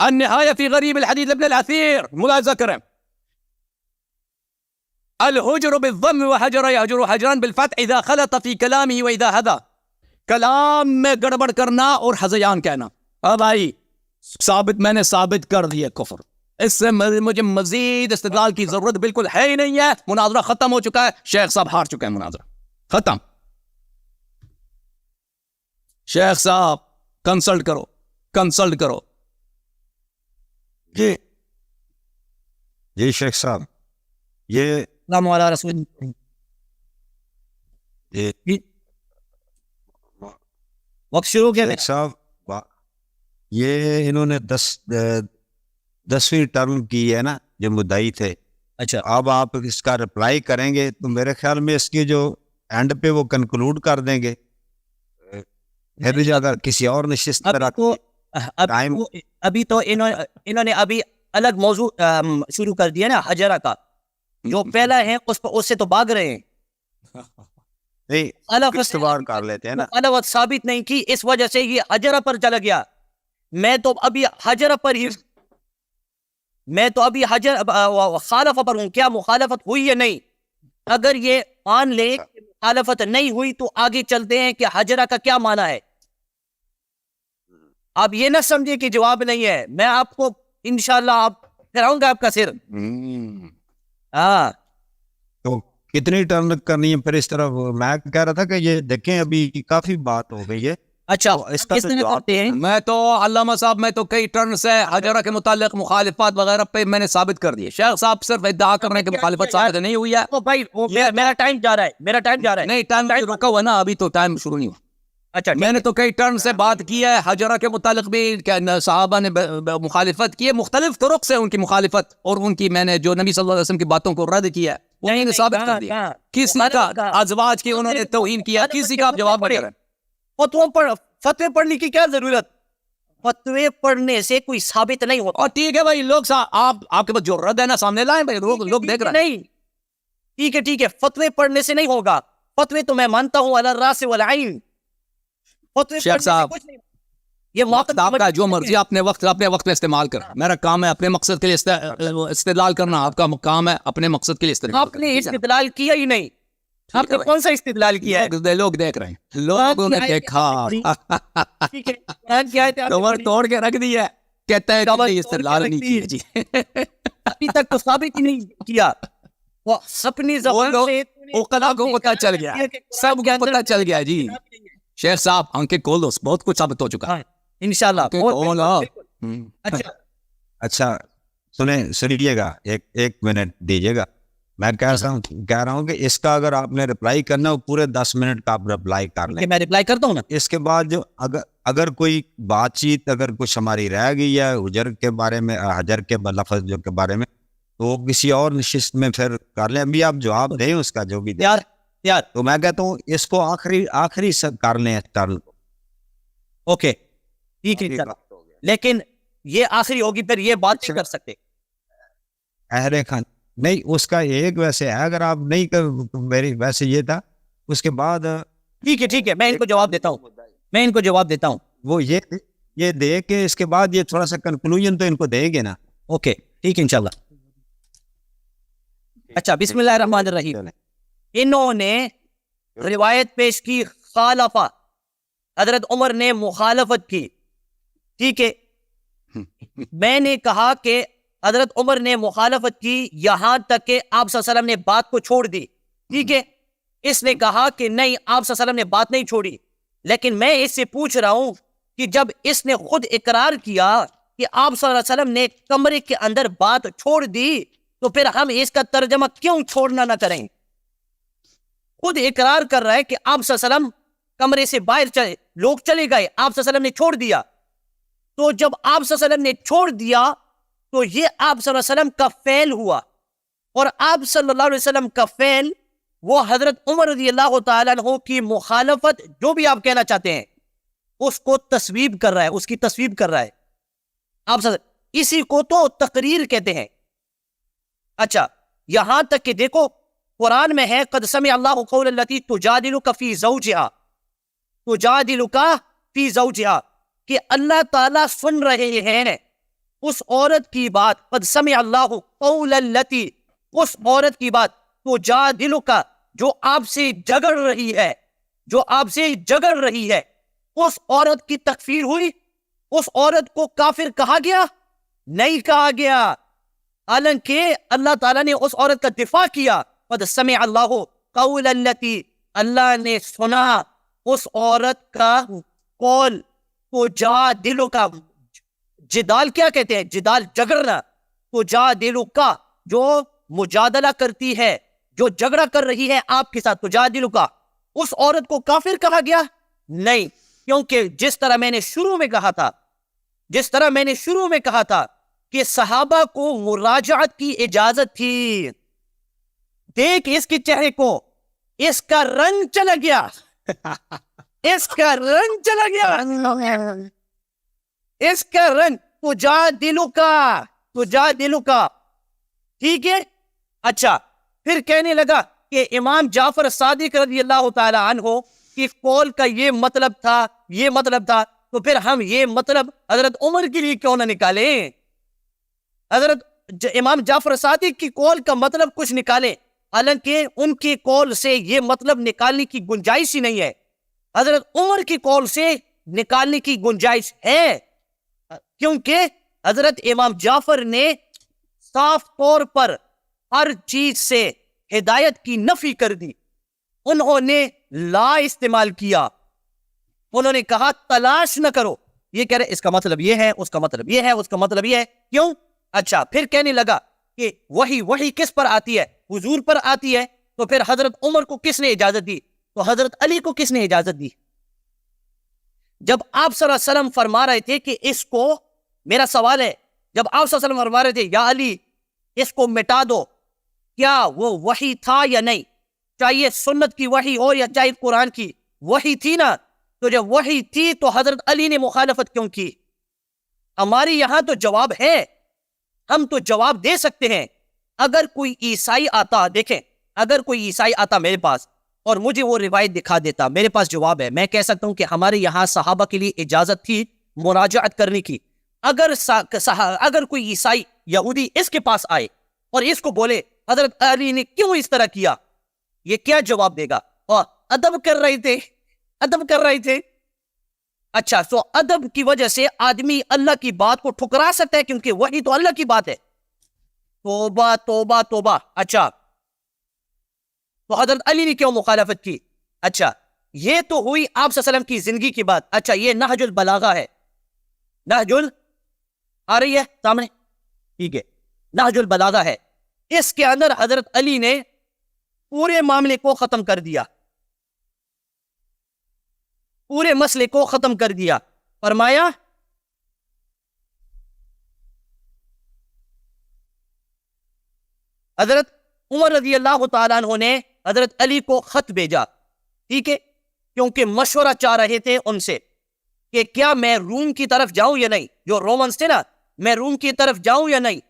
النہایہ فی غریب الحدیث ابن الاثیر, ملاحظہ کریں, الحجر بالضم وحجر یحجر حجرا بالفتح اذا خلط فی کلامه واذا هدا, کلام میں گڑبڑ کرنا اور حزیان کہنا. اب بھائی ثابت, میں نے ثابت کر دیا کفر, اس سے مجھے مزید استدلال کی ضرورت بالکل ہے ہی نہیں ہے. مناظرہ ختم ہو چکا ہے, شیخ صاحب ہار چکے ہیں, مناظرہ ختم. شیخ صاحب کنسلٹ کرو. جی شیخ صاحب, یہ اللہم علی رسول, وقت شروع کیا شیخ صاحب, یہ انہوں نے 10ویں ٹرم کی ہے نا, جو مدعی تھے. اچھا, اب آپ اس کا رپلائی کریں گے تو میرے خیال میں اس کی جو اینڈ پہ وہ کنکلوڈ کر دیں گے. پھر اگر کسی اور نشست پر ابھی تو انہوں نے ابھی الگ موضوع شروع کر دیا نا, حجرہ کا, جو پہلا ہے اس سے تو بھاگ رہے ہیں. نہیں مخالفت استوار کر لیتے ہیں نا. مخالفت ثابت نہیں کی, اس وجہ سے یہ حجرہ پر چلا گیا. میں تو ابھی حجرہ پر ہی, میں تو ابھی خالف پر ہوں. کیا مخالفت ہوئی یا نہیں؟ اگر یہ مان لے کہ مخالفت نہیں ہوئی تو آگے چلتے ہیں کہ حجرہ کا کیا معنی ہے. آپ یہ نہ سمجھے کہ جواب نہیں ہے, میں آپ کو انشاءاللہ آپ پھراؤں گا آپ کا سر. ہاں تو کتنی ٹرن کرنی ہے پھر اس طرح؟ میں کہہ رہا تھا کہ یہ دیکھیں ابھی کافی بات ہو گئی ہے. اچھا, اس کا کس تو طرح جواب کرتے ہیں؟ میں تو علامہ صاحب میں تو کئی ٹرن سے حجرہ کے متعلق مخالفات وغیرہ پہ میں نے ثابت کر دیے. شیخ صاحب صرف ادعا کر رہے ہیں کہ مخالفت ثابت نہیں ہوئی ہے. تو بھائی میرا ٹائم جا رہا ہے, میرا ٹائم جا رہا ہے. نہیں ٹائم رکا ہوا نا, ابھی تو ٹائم شروع نہیں ہوا. اچھا میں نے تو کئی ٹرن سے بات کی ہے حجرہ کے متعلق بھی کہ صحابہ نے مخالفت کی ہے, مختلف طرق سے ان کی مخالفت, اور ان کی میں نے جو نبی صلی اللہ علیہ وسلم کی باتوں کو رد کیا ہے وہ میں نے ثابت کر دیا. کسی کا ازواج کی انہوں نے توہین کیا, کسی کا آپ جواب نہیں کریں. فتوے پڑھنے کی کیا ضرورت؟ فتوے پڑھنے سے کوئی ثابت نہیں ہوتا. اور ٹھیک ہے بھائی, لوگ آپ کے پاس جو رد ہے نا سامنے لائیں بھائی, لوگ دیکھ رہے ہیں. نہیں ٹھیک ہے, فتوے پڑھنے سے نہیں ہوگا. فتوے تو میں مانتا ہوں علی الراس والعین. شیخ صاحب یہ وقت آپ کا جو مرضی اپنے وقت میں استعمال کر. میرا کام ہے اپنے مقصد کے لیے استدلال کرنا, آپ کا کام ہے اپنے مقصد کے لیے استعمال. آپ نے استدلال کیا ہی نہیں. آپ نے کون سا استدلال کیا ہے؟ لوگ دیکھ رہے ہیں, لوگوں نے دیکھا, کمر توڑ کے رکھ دی ہے, کہتا ہے استدلال نہیں کیا. جی ابھی تک تو ثابت ہی نہیں کیا. وہ اپنی زبان سے اوقلا کو پتہ چل گیا, سب کو پتہ چل گیا. جی شیخ صاحب آنکھیں کھول دو, بہت کچھ ثابت ہو چکا ہے انشاءاللہ. اچھا سنیے گا, ایک منٹ دیجیے گا. میں کہہ رہا ہوں کہ اس کا اگر آپ نے رپلائی کرنا ہو پورے 10 منٹ کا آپ رپلائی کر لیں. میں رپلائی کرتا ہوں نا. اس کے بعد جو اگر کوئی بات چیت اگر کچھ ہماری رہ گئی ہے حجر کے بارے میں, حجر کے لفظ جو کے بارے میں, تو کسی اور نشست میں پھر کر لیں. ابھی آپ جواب دیں اس کا جو بھی دیں. یار تو میں کہتا ہوں اس کو آخری سب کر لیں ٹرن کو. اوکے ٹھیک ہے, لیکن یہ آخری ہوگی پھر یہ بات نہیں کر سکتے. اہر خان نہیں, اس کا ایک ویسے ہے, اگر آپ نہیں کر, میری ویسے یہ تھا. اس کے بعد ٹھیک ہے, میں ان کو جواب دیتا ہوں. وہ یہ دے کہ اس کے بعد یہ تھوڑا سا کنکلوژن تو ان کو دیں گے نا. اوکے ٹھیک ہے انشاءاللہ. اچھا بسم اللہ الرحمن الرحیم. انہوں نے روایت پیش کی خالفہ, حضرت عمر نے مخالفت کی. ٹھیک ہے, میں نے کہا کہ حضرت عمر نے مخالفت کی یہاں تک کہ آپ صلی اللہ علیہ وسلم نے بات کو چھوڑ دی. ٹھیک ہے, اس نے کہا کہ نہیں آپ صلی اللہ علیہ وسلم نے بات نہیں چھوڑی. لیکن میں اس سے پوچھ رہا ہوں کہ جب اس نے خود اقرار کیا کہ آپ صلی اللہ علیہ وسلم نے کمرے کے اندر بات چھوڑ دی, تو پھر ہم اس کا ترجمہ کیوں چھوڑنا نہ کریں؟ خود اقرار کر رہا ہے کہ آپ صلی اللہ علیہ وسلم کمرے سے باہر چلے, لوگ چلے گئے, آپ صلی اللہ علیہ وسلم نے چھوڑ دیا. تو جب آپ صلی اللہ علیہ وسلم نے چھوڑ دیا تو یہ آپ صلی اللہ علیہ وسلم کا فعل ہوا, اور آپ صلی اللہ علیہ وسلم کا فعل وہ حضرت عمر رضی اللہ تعالیٰ عنہ کی مخالفت, جو بھی آپ کہنا چاہتے ہیں, اس کو تصویب کر رہا ہے, اس کی تصویب کر رہا ہے. آپ اسی کو تو تقریر کہتے ہیں. اچھا یہاں تک کہ دیکھو قرآن میں ہے قد سمع اللہ قول التی تجادلک فی زوجہا, کہ اللہ تعالیٰ سن رہے ہیں اس عورت کی بات. قد سمع اللہ قول التی, اس عورت کی بات, تجادلک, جو آپ سے جگڑ رہی ہے, اس عورت کی تکفیر ہوئی. اس عورت کو کافر کہا گیا؟ نہیں کہا گیا, حالانکہ اللہ تعالیٰ نے اس عورت کا دفاع کیا. قد سمع اللہ قول التی, اللہ نے سنا اس عورت کا قول. تجادلک, جدال کیا کہتے ہیں؟ جدال جگڑنا. تجادلک, جو مجادلہ کرتی ہے, جو جھگڑا کر رہی ہے آپ کے ساتھ, تجادلک, اس عورت کو کافر کہا گیا؟ نہیں, کیونکہ جس طرح میں نے شروع میں کہا تھا کہ صحابہ کو مراجعت کی اجازت تھی. دیکھ اس کے چہرے کو, اس کا رنگ چلا گیا, اس کا رنگ. تجادلک, ٹھیک ہے. اچھا پھر کہنے لگا کہ امام جعفر صادق رضی اللہ تعالی عنہ کی قول کا یہ مطلب تھا، یہ مطلب تھا، تو پھر ہم یہ مطلب حضرت عمر کے لیے کیوں نہ نکالیں؟ حضرت امام جعفر صادق کی قول کا مطلب کچھ نکالیں، حالانکہ ان کی قول سے یہ مطلب نکالنے کی گنجائش ہی نہیں ہے۔ حضرت عمر کی قول سے نکالنے کی گنجائش ہے، کیونکہ حضرت امام جعفر نے صاف طور پر ہر چیز سے ہدایت کی نفی کر دی۔ انہوں نے لا استعمال کیا، انہوں نے کہا تلاش نہ کرو، یہ کہہ رہے اس کا مطلب یہ ہے، اس کا مطلب یہ ہے، اس کا مطلب یہ ہے، کیوں؟ اچھا پھر کہنے لگا کہ وہی کس پر آتی ہے؟ حضور پر آتی ہے، تو پھر حضرت عمر کو کس نے اجازت دی؟ تو حضرت علی کو کس نے اجازت دی؟ جب آپ صلی اللہ علیہ وسلم فرما رہے تھے کہ اس کو، میرا سوال ہے، جب آپ صلی اللہ علیہ وسلم فرما رہے تھے یا علی اس کو مٹا دو، کیا وہ وحی تھا یا نہیں؟ چاہیے سنت کی وحی ہو یا چاہے قرآن کی وحی تھی نا، تو جب وحی تھی تو حضرت علی نے مخالفت کیوں کی؟ ہمارے یہاں تو جواب ہے، ہم تو جواب دے سکتے ہیں۔ اگر کوئی عیسائی آتا، دیکھیں اگر کوئی عیسائی آتا میرے پاس اور مجھے وہ روایت دکھا دیتا، میرے پاس جواب ہے، میں کہہ سکتا ہوں کہ ہمارے یہاں صحابہ کے لیے اجازت تھی مراجعت کرنے کی۔ اگر کوئی عیسائی یہودی اس کے پاس آئے اور اس کو بولے حضرت علی نے کیوں اس طرح کیا، یہ کیا جواب دے گا؟ اور ادب کر رہے تھے۔ اچھا سو ادب کی وجہ سے آدمی اللہ کی بات کو ٹھکرا سکتا ہے، کیونکہ وہی تو اللہ کی بات ہے۔ توبہ توبہ توبہ۔ اچھا تو حضرت علی نے کیوں مخالفت کی؟ اچھا یہ تو ہوئی آپ صلی اللہ علیہ وسلم کی زندگی کی بات۔ اچھا یہ نہج البلاغہ ہے، آ رہی ہے سامنے، ٹھیک ہے، نہج البلاغہ ہے، اس کے اندر حضرت علی نے پورے معاملے کو ختم کر دیا، پورے مسئلے کو ختم کر دیا۔ فرمایا حضرت عمر رضی اللہ تعالیٰ عنہ نے حضرت علی کو خط بھیجا، ٹھیک ہے، کیونکہ مشورہ چاہ رہے تھے ان سے کہ کیا میں روم کی طرف جاؤں یا نہیں، جو رومنس تھے نا، میں روم کی طرف جاؤں یا نہیں۔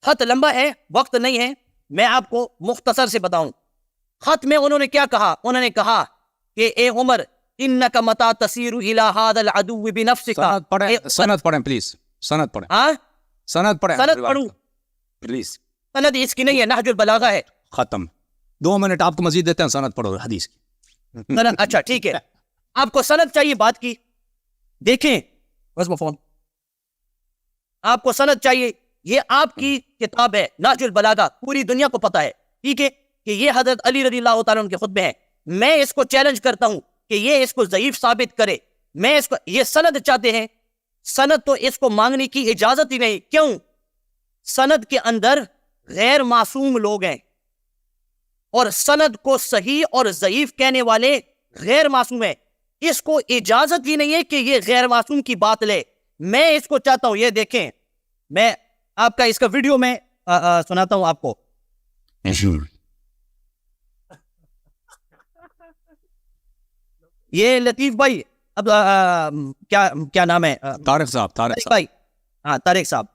خط لمبا ہے، وقت نہیں ہے، میں آپ کو مختصر سے بتاؤں۔ خط میں انہوں نے کیا کہا؟ انہوں نے کہا کہ اے عمر انک متا تسیر الی ھذا العدو بنفسک۔ سند پڑھیں پلیز، سند پڑھیں، ہاں سند پڑھیں، سند پڑھوں؟ پلیز۔ سند اس کی نہیں ہے، نہج البلاغہ ہے۔ ختم، 2 منٹ آپ کو مزید دیتے ہیں، سند پڑھو حدیث کی۔ سند، اچھا ٹھیک ہے، آپ کو سند چاہیے بات کی، دیکھیں بس فون، آپ کو سند چاہیے، یہ آپ کی کتاب ہے نہج البلاغہ، پوری دنیا کو پتا ہے، ٹھیک ہے، کہ یہ حضرت علی رضی اللہ تعالیٰ عنہ کے خطبے ہیں۔ میں اس کو چیلنج کرتا ہوں کہ یہ اس کو ضعیف ثابت کرے۔ میں اس کو، یہ سند چاہتے ہیں، سند تو اس کو مانگنے کی اجازت ہی نہیں۔ کیوں؟ سند کے اندر غیر معصوم لوگ ہیں، اور سند کو صحیح اور ضعیف کہنے والے غیر معصوم ہیں، اس کو اجازت ہی نہیں ہے کہ یہ غیر معصوم کی بات لے۔ میں اس کو چاہتا ہوں، یہ دیکھیں، میں آپ کا اس کا ویڈیو میں سناتا ہوں آپ کو۔ یہ لطیف بھائی، اب کیا نام ہے؟ طارق صاحب، طارق صاحب، بھائی، ہاں طارق صاحب،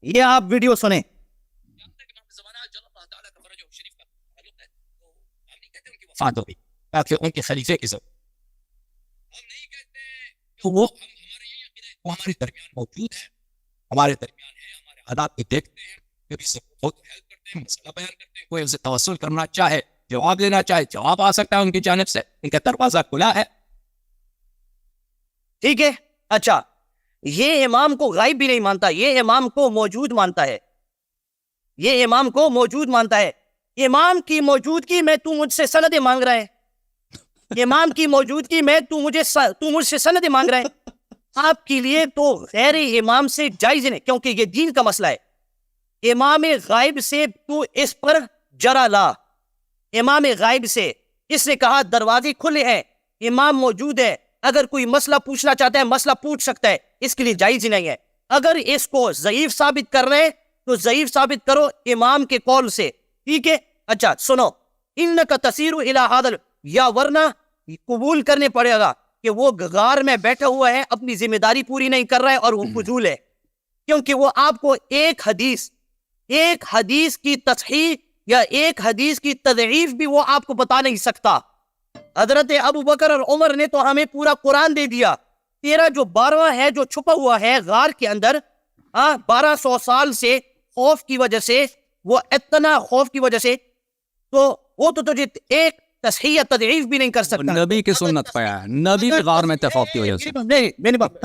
یہ آپ ویڈیو سنیں۔ وفات ہوئی تاکہ ان کے خلیفے کی ضرورت، تو وہ ہمارے درمیان موجود ہے، ہمارے درمیان ہے، ہمارے حالات کو دیکھتے ہیں، کبھی سے بہت ہیلپ کرتے ہیں، مسئلہ بیان کرتے ہیں، کوئی اسے توسل کرنا چاہے، جواب دینا چاہے، جواب آ سکتا ہے ان کی جانب سے، ان کا دروازہ کھلا ہے۔ ٹھیک ہے، اچھا یہ امام کو غائب بھی نہیں مانتا، یہ امام کو موجود مانتا ہے، یہ امام کو موجود مانتا ہے۔ امام کی موجودگی میں تو مجھ سے سندیں مانگ رہا ہے، امام کی موجودگی میں تو مجھ سے سندیں مانگ رہا ہے۔ آپ کے لیے تو غیر امام سے جائز نہیں، کیونکہ یہ دین کا مسئلہ ہے۔ امام غائب سے تو اس پر جرا لا، امام غائب سے، اس نے کہا دروازے کھلے ہیں، امام موجود ہے، اگر کوئی مسئلہ پوچھنا چاہتا ہے مسئلہ پوچھ سکتا ہے، اس کے لیے جائز ہی نہیں ہے۔ اگر اس کو ضعیف ثابت کر رہے ہیں تو ضعیف ثابت کرو امام کے قول سے، ٹھیک ہے۔ اچھا سنو، انک تسیر الی ھذا، یا ورنہ قبول کرنے پڑے گا کہ وہ غار میں بیٹھا ہوا ہے، اپنی ذمہ داری پوری نہیں کر رہا ہے اور وہ فضول ہے، کیونکہ وہ آپ کو ایک حدیث کی تصحیح یا ایک حدیث کی تضعیف بھی وہ آپ کو بتا نہیں سکتا. حضرت ابو بکر اور عمر نے تو ہمیں پورا قرآن دے دیا. تیرا جو 12واں ہے جو چھپا ہوا ہے غار کے اندر 1200 سال سے خوف کی وجہ سے, وہ اتنا خوف کی وجہ سے, تو وہ تو تجھے ایک تصحیح تضعیف بھی نہیں کر سکتا. نبی کی سنت پہ ہے, نبی کے غار میں اتفاق کی وجہ سے. نہیں میری بات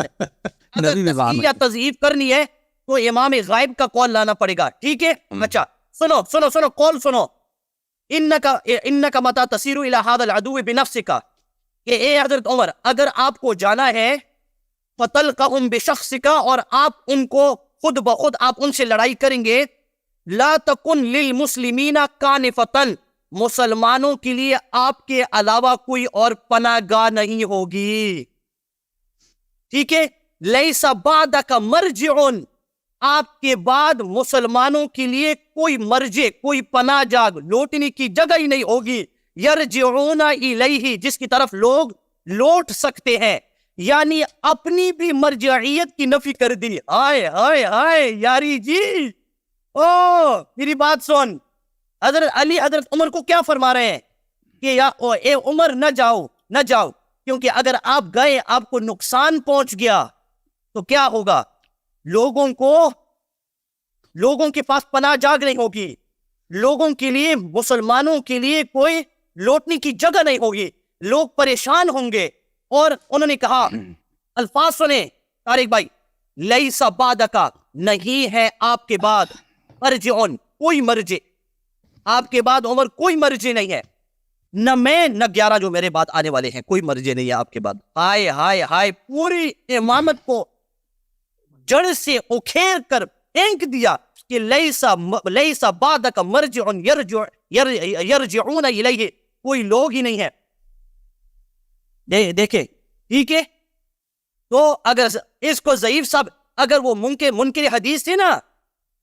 نبی کے غار میں یا تضعیف کرنی ہے تو امام غائب کا قول لانا پڑے گا. ٹھیک ہے, اچھا سنو سنو سنو قول سنو. انک متی تسیر الی ھذا العدو بنفسک, کہ اے حضرت عمر اگر آپ کو جانا ہے فتلقاہم بشخصک, اور آپ ان کو خود بخود آپ ان سے لڑائی کریں گے. لا تکن للمسلمین کانفتن, مسلمانوں کے لیے آپ کے علاوہ کوئی اور پناہ گاہ نہیں ہوگی. ٹھیک ہے, لیس بعدک مرجع, آپ کے بعد مسلمانوں کے لیے کوئی مرجع, کوئی پناہ جاگ, لوٹنے کی جگہ ہی نہیں ہوگی. یرجعون الیہ, جس کی طرف لوگ لوٹ سکتے ہیں, یعنی اپنی بھی مرجعیت کی نفی کر دی. ہائے ہائے ہائے یاری جی, او میری بات سن. حضرت علی حضرت عمر کو کیا فرما رہے ہیں کہ اے عمر نہ جاؤ نہ جاؤ, کیونکہ اگر آپ گئے آپ کو نقصان پہنچ گیا تو کیا ہوگا, لوگوں کے پاس پناہ جاگ نہیں ہوگی, لوگوں کے لیے مسلمانوں کے لیے کوئی لوٹنے کی جگہ نہیں ہوگی, لوگ پریشان ہوں گے. اور انہوں نے کہا, الفاظ سنیں طارق بھائی, لیس بعدک, نہیں ہے آپ کے بعد, مرجعون, کوئی مرجع, آپ کے بعد عمر کوئی مرجع نہیں ہے, نہ میں نہ 11 جو میرے بعد آنے والے ہیں, کوئی مرجع نہیں ہے آپ کے بعد. ہائے ہائے ہائے, پوری امامت کو جڑ سے اکھیر کر پھینک دیا کہ لیس بعدک مرجع یرجعون الیہ, کوئی لوگ ہی نہیں ہے. دیکھیں ٹھیک ہے, تو اگر اس کو ضعیف صاحب, اگر وہ منکر حدیث تھے نا,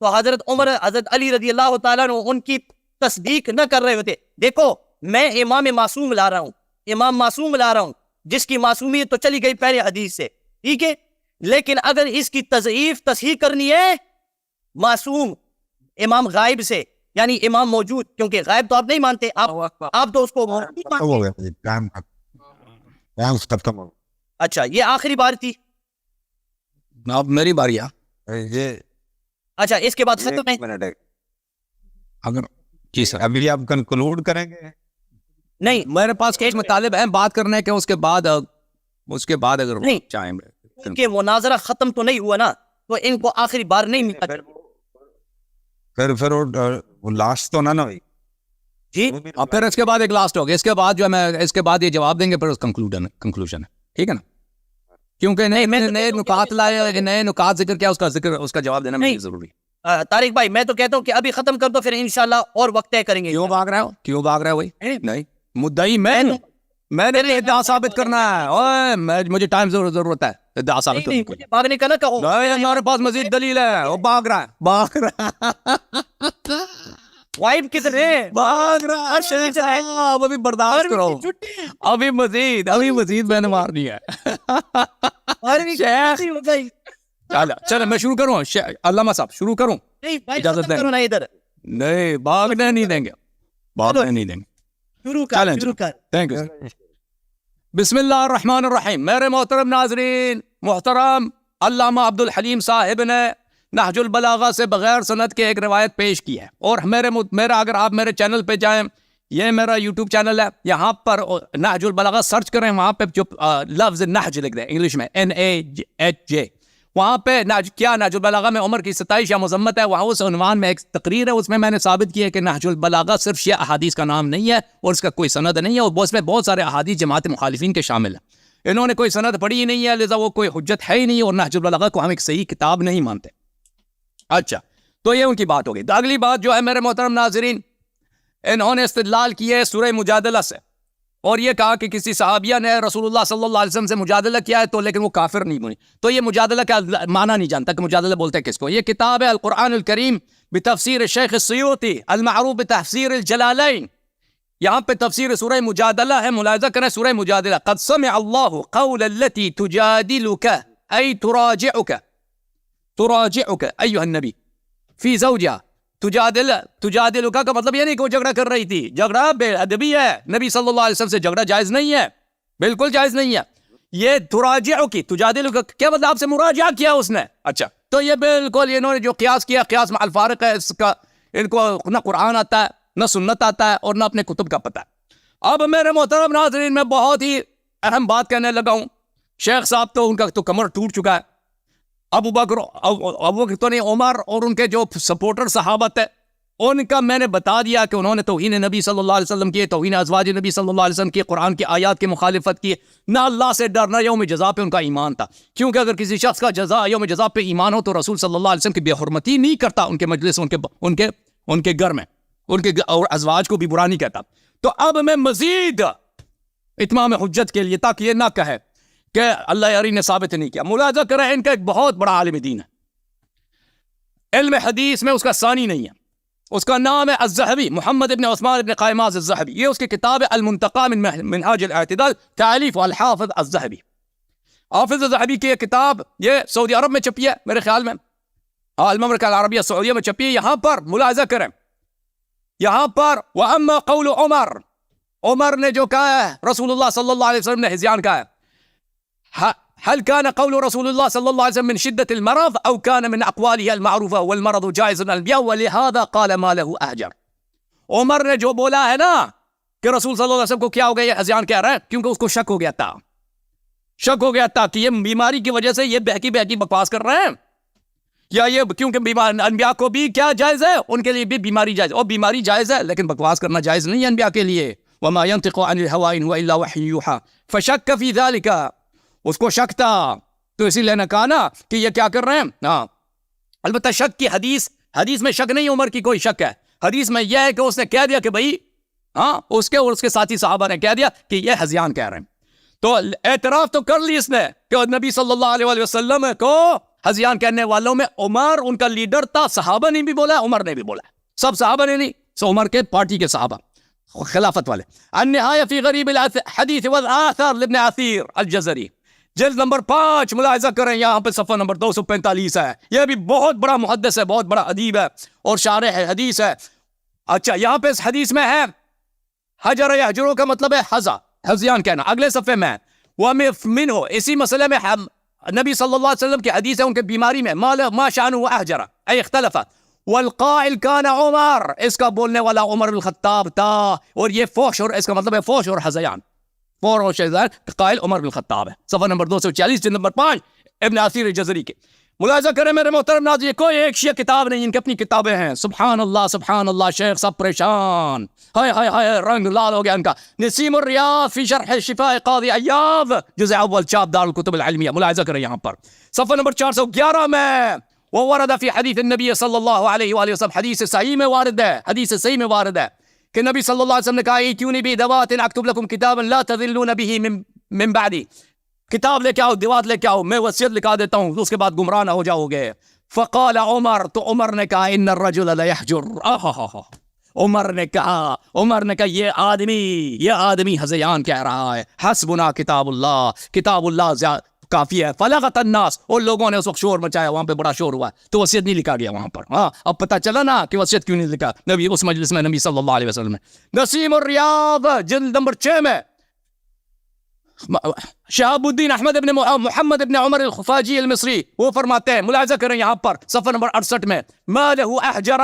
تو حضرت عمر حضرت علی رضی اللہ تعالیٰ عنہ ان کی تصدیق نہ کر رہے ہوتے. دیکھو میں امام معصوم لا رہا ہوں, امام معصوم لا رہا ہوں, جس کی معصومیت تو چلی گئی پہلے حدیث سے. ٹھیک ہے, لیکن اگر اس کی تضعیف تصحیح کرنی ہے معصوم امام غائب سے, یعنی امام موجود, کیونکہ غائب تو آپ نہیں مانتے, آپ تو اس کو اچھا یہ آخری بار تھی, اب میری باری ہے. اچھا اس کے بعد ختم نہیں, اگر جی سر ابھی آپ کنکلوڈ کریں گے؟ نہیں میرے پاس کچھ مطالب ہیں بات کرنے کے, اس کے بعد اگر نہیں چاہیں کہ مناظرہ ختم تو نہیں ہوا نا, تو ان کو آخری بار نہیں ملا. پھر وہ لاسٹ تو نہ ہوئی جی, اور پھر اس کے بعد ایک لاسٹ ہوگا, اس کے بعد جو ہے میں اس کے بعد یہ جواب دیں گے, پھر اس کنکلوژن ہے. ٹھیک ہے نا, کیونکہ نئے نکات لائے, نئے نکات ذکر کیا, اس کا جواب دینا میری ضروری. طارق بھائی میں تو کہتا ہوں کہ ابھی ختم کر دو, پھر انشاءاللہ اور وقت طے کریں گے. کیوں بھاگ رہا ہے وہی نہیں مدعی میں نے ادعا ثابت کرنا ہے, اوے مجھے ٹائم ضرورت ہے ادعا ثابت کرنے کی. بھاگنے کا نہ کہو, ہمارے پاس مزید دلیل ہے, وہ بھاگ رہا ہے وائب کدھر ہے, بھاگ رہا ہے. ابھی برداشت کرو, ابھی مزید میں نے مارنی ہے. چلو میں شروع کروں, علامہ صاحب شروع کروں, اجازت دیں؟ ادھر نہیں بھاگنے نہیں دیں گے, شروع کر. Thank you. بسم اللہ الرحمن الرحیم. میرے محترم ناظرین, محترم علامہ عبد الحلیم صاحب نے نہج البلاغہ سے بغیر سند کے ایک روایت پیش کی ہے, اور میرا اگر آپ میرے چینل پہ جائیں, یہ میرا یوٹیوب چینل ہے, یہاں پر نہج البلاغہ سرچ کریں, وہاں پہ جو لفظ نہج لکھ دیں انگلش میں NAHJ, وہاں پہ نہج البلاغہ میں عمر کی ستائش یا مذمت ہے, وہاں اس عنوان میں ایک تقریر ہے, اس میں نے ثابت کیا ہے کہ نہج البلاغہ صرف شیعہ احادیث کا نام نہیں ہے, اور اس کا کوئی سند نہیں ہے, اور اس میں بہت سارے احادیث جماعت مخالفین کے شامل ہیں. انہوں نے کوئی سند پڑھی ہی نہیں ہے, لذا وہ کوئی حجت ہے ہی نہیں, اور نہج البلاغہ کو ہم ایک صحیح کتاب نہیں مانتے. اچھا, تو یہ ان کی بات ہوگی. اگلی بات جو ہے میرے محترم ناظرین, انہوں نے استدلال کیا ہے سورہ مجادلہ سے, اور یہ کہا کہ کسی صحابیہ نے رسول اللہ صلی اللہ علیہ وسلم سے مجادلہ کیا ہے, تو لیکن وہ کافر نہیں بنی. تو یہ مجادلہ کا معنی نہیں جانتا کہ مجادلہ بولتے کس کو. یہ کتاب ہے القرآن الکریم بتفسیر الشیخ السیوطی المعروف بتفسیر الجلالین, یہاں پہ تفسیر سورہ مجادلہ ہے, ملاحظہ کریں سورہ مجادلہ. قد سمع اللہ قول التي تجادلك ای تراجعك ایها النبی فی زوجها تجادل کا مطلب یہ نہیں کہ وہ جھگڑا کر رہی تھی. جھگڑا بے ادبی ہے. نبی صلی اللہ علیہ وسلم سے جھگڑا جائز نہیں ہے, بالکل جائز نہیں ہے. یہ تراجع کی تجادل کا کیا مطلب؟ آپ سے مراجعہ کیا اس نے. اچھا, تو یہ بالکل انہوں نے جو قیاس کیا, قیاس مع الفارق ہے. اس کا ان کو نہ قرآن آتا ہے, نہ سنت آتا ہے, اور نہ اپنے کتب کا پتہ ہے. اب میرے محترم ناظرین, میں بہت ہی اہم بات کہنے لگا ہوں. شیخ صاحب تو ان کا تو کمر ٹوٹ چکا ہے. ابو بکر تو نہیں, عمر اور ان کے جو سپورٹر صحابہ تھے, ان کا میں نے بتا دیا کہ انہوں نے توہین نبی صلی اللہ علیہ وسلم کی, توہین ازواج نبی صلی اللہ علیہ وسلم کی, قرآن کی آیات کی مخالفت کی. نہ اللہ سے ڈرنا, یوم جزا پہ ان کا ایمان تھا. کیونکہ اگر کسی شخص کا جزا یوم جزا پہ ایمان ہو تو رسول صلی اللہ علیہ وسلم کی بے حرمتی نہیں کرتا ان کے مجلس, ان کے گھر میں, ان کے اور ازواج کو بھی برا نہیں کہتا. تو اب میں مزید اتمام حجت کے لیے, تاکہ یہ نہ کہے کہ اللہ یاری نے ثابت نہیں کیا, ملاحظہ کریں ان کا ایک بہت بڑا عالم دین ہے. علم حدیث میں اس کا ثانی نہیں ہے. اس کا نام ہے الذہبی, محمد ابن عثمان ابن قائماز الذہبی. یہ اس کی کتاب ہے المنتقى من منہاج الاعتدال, تعلیف الحافظ الذہبی. حافظ الذہبی کی یہ کتاب یہ سعودی عرب میں چھپی ہے میرے خیال میں, المملکہ العربیہ سعودیہ میں چھپی ہے. یہاں پر ملاحظہ کریں, یہاں پر وَأَمَّا قَوْلُ عمر, عمر نے جو کہا ہے رسول اللہ صلی اللہ علیہ وسلم نے ہذیان کہا ہے. هل كان قول رسول الله صلى الله عليه وسلم من شدة المرض أو كان من أقواله المعروفة والمرض جائز الأنبياء ولهذا قال ما له أهجر. عمر نے جو بولا ہے نا کہ رسول صلی اللہ علیہ وسلم کو کیا ہو گیا, یہ ہذیان کہہ رہا ہے کیونکہ اس کو شک ہو گیا تھا کہ یہ بیماری کی وجہ سے یہ بہکی بکواس کر رہے ہیں, یا یہ کیونکہ انبیاء کو بھی کیا جائز ہے, ان کے لیے بھی بیماری جائز, اور بیماری جائز ہے لیکن بکواس کرنا جائز نہیں ہے انبیاء کے لیے. وما ينطق عن الهوى إن هو إلا وحي يوحى فشك في ذلك, اس کو شک تھا تو اسی لیے نے کہا نا کہ یہ کیا کر رہے ہیں. ہاں البتہ شک کی حدیث میں شک نہیں, عمر کی کوئی شک ہے. حدیث میں یہ ہے کہ اس نے کہہ دیا کہ بھائی ہاں, اس کے اور اس کے ساتھی صحابہ نے کہہ دیا کہ یہ ہذیان کہہ رہے ہیں. تو اعتراف تو کر لی اس نے کہ نبی صلی اللہ علیہ وسلم کو ہذیان کہنے والوں میں عمر ان کا لیڈر تھا. صحابہ نے بھی بولا, عمر نے بھی بولا, سب صحابہ نے نہیں, سو عمر کے پارٹی کے صحابہ خلافت والے. النہایہ فی غریب الحدیث والآثار لابن عثیر الجزری, جلد نمبر 5, ملاحظہ کریں یہاں پہ صفحہ نمبر 245 ہے. یہ بھی بہت بڑا محدث ہے, بہت بڑا ادیب ہے اور شارح حدیث ہے. اچھا, یہاں پہ اس حدیث میں ہے حجر یحجرو کا مطلب ہے ہذیان کہنا. اگلے صفحے میں وَمِنْهُ, اسی مسئلے میں نبی صلی اللہ علیہ وسلم کی حدیث ہے ان کے بیماری میں, ما شأنه احجر ای اختلف, والقائل كان عمر, اس کا بولنے والا عمر الخطاب تھا, اور یہ فحش, اور اس کا مطلب ہے فحش اور ہذیان, فور اور شہزاد قائل عمر بن الخطاب ہے. صفحہ نمبر 240 جلد نمبر 5 ابن عثیر الجزری کے. ملاحظہ کریں میرے محترم ناظرین, کوئی ایک شیعہ کتاب نہیں, ان کی اپنی کتابیں ہیں. سبحان اللہ سبحان اللہ, شیخ سب پریشان, ہائے ہائے ہائے, رنگ لال ہو گیا ان کا. نسیم الریاض فی شرح شفاء قاضی عیاض, جزء اول, چاپ دار الکتب العلمیہ. ملاحظہ کریں یہاں پر صفحہ نمبر 411 میں, وورد فی حدیث النبی صلی اللہ علیہ وآلہ وسلم, حدیث صحیح میں وارد ہے, حدیث صحیح میں وارد ہے کہ نبی صلی اللہ علیہ وسلم نے کہا ایتونی بدوات اکتب لکم کتابا لا تضلون به من بعدی, کتاب لے کے آؤ, دیوات لے کے آؤ, میں وصیت لکھا دیتا ہوں, اس کے بعد گمراہ نہ ہو جاؤ گے. فقال عمر, تو عمر نے کہا ان الرجل لیحجر, عمر نے کہا یہ آدمی ہذیان کہہ رہا ہے. حسبنا کتاب اللہ کافی ہے. فلغت الناس, اور لوگوں نے اس وقت شور مچایا, وہاں پہ بڑا شور ہوا, تو وصیت نہیں لکھا گیا وہاں پر. ہاں, اب پتہ چلا نا کہ وصیت کیوں نہیں لکھا نبی اس مجلس میں نبی صلی اللہ علیہ وسلم نے. نسیم الریاض جلد نمبر 6 میں شہاب الدین احمد ابن محمد ابن عمر الخفاجی المصری, وہ فرماتے ہیں, ملاحظہ کریں یہاں پر صفحہ نمبر 68 میں, ما له احجر,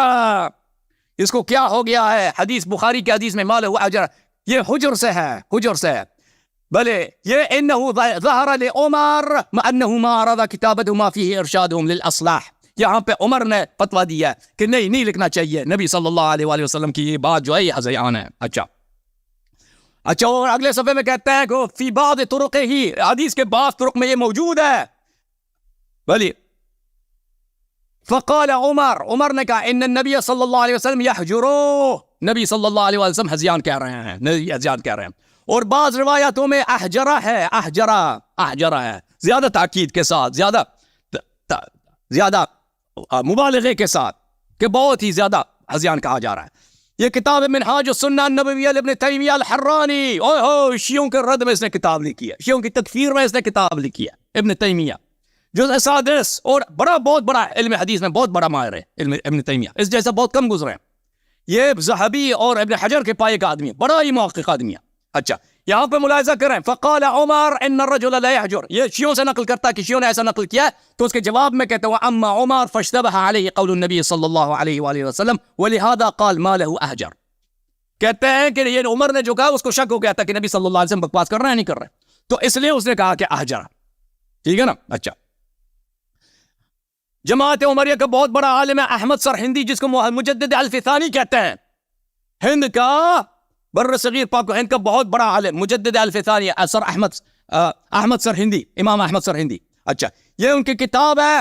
اس کو کیا ہو گیا ہے. حدیث بخاری کی حدیث میں ما له احجر, یہ حجر سے ہے, بلے یہ انہو ظہر لعمر انہو ما عرض کتابتہ ما فیہ ارشادہم للاصلاح. یہاں پہ عمر نے فتویٰ دیا ہے کہ نہیں لکھنا چاہیے, نبی صلی اللہ علیہ وآلہ وسلم کی یہ بات جو ہے یہ ہذیان ہے. اچھا, اور اگلے صفحے میں کہتے ہیں کہ فی بعض طرق ہی, حدیث کے بعض طرق میں یہ موجود ہے. بلی فقال عمر نے کہا ان النبی صلی اللہ علیہ وسلم یحجرو, نبی صلی اللہ علیہ وسلم ہذیان کہہ رہے ہیں. اور بعض روایاتوں میں احجرہ ہے, زیادہ تاکید کے ساتھ, زیادہ مبالغے کے ساتھ, کہ بہت ہی زیادہ ہذیان کہا جا رہا ہے. یہ کتاب منہاج السنہ النبویہ ابن تیمیہ الحرانی, شیعوں کے رد میں اس نے کتاب لکھی ہے, شیعوں کی تکفیر میں اس نے کتاب لکھی ہے, ابن تیمیہ. جزء سادس. اور بہت بڑا علم حدیث میں بہت بڑا ماہر ہے علم ابن تیمیہ, اس جیسا بہت کم گزرے ہیں. یہ ذہبی اور ابن حجر کے پائے کا آدمی ہے, بڑا ہی محقق آدمی ہے. اچھا یہاں پہ ملاحظہ کریں, فقال عمر ان الرجل لا يحجر, یہ شیعوں سے نقل کرتا ہے کہ شیعوں نے ایسا نقل کیا ہے, تو اس کے جواب میں کہتے ہیں اما عمر فاشتبه عليه قول النبي صلی اللہ علیہ وآلہ وسلم ولهذا قال ما له احجر. کہتے ہیں کہ یہ عمر نے جو کہا اس کو شک ہو گیا تھا کہ نبی صلی اللہ علیہ وسلم بکواس کر رہے ہیں نہیں کر رہے, تو اس لیے اس نے کہا کہ احجر. ٹھیک ہے نا. اچھا جماعت عمریہ کا بہت بڑا عالم ہے احمد سرہندی, جس کو مجدد الف ثانی کہتے ہیں, ہند کا بر صغیر پاک و ہند کا بہت بڑا عالم مجدد الف ثانی سر احمد سرہندی, امام احمد سرہندی. اچھا یہ ان کی کتاب ہے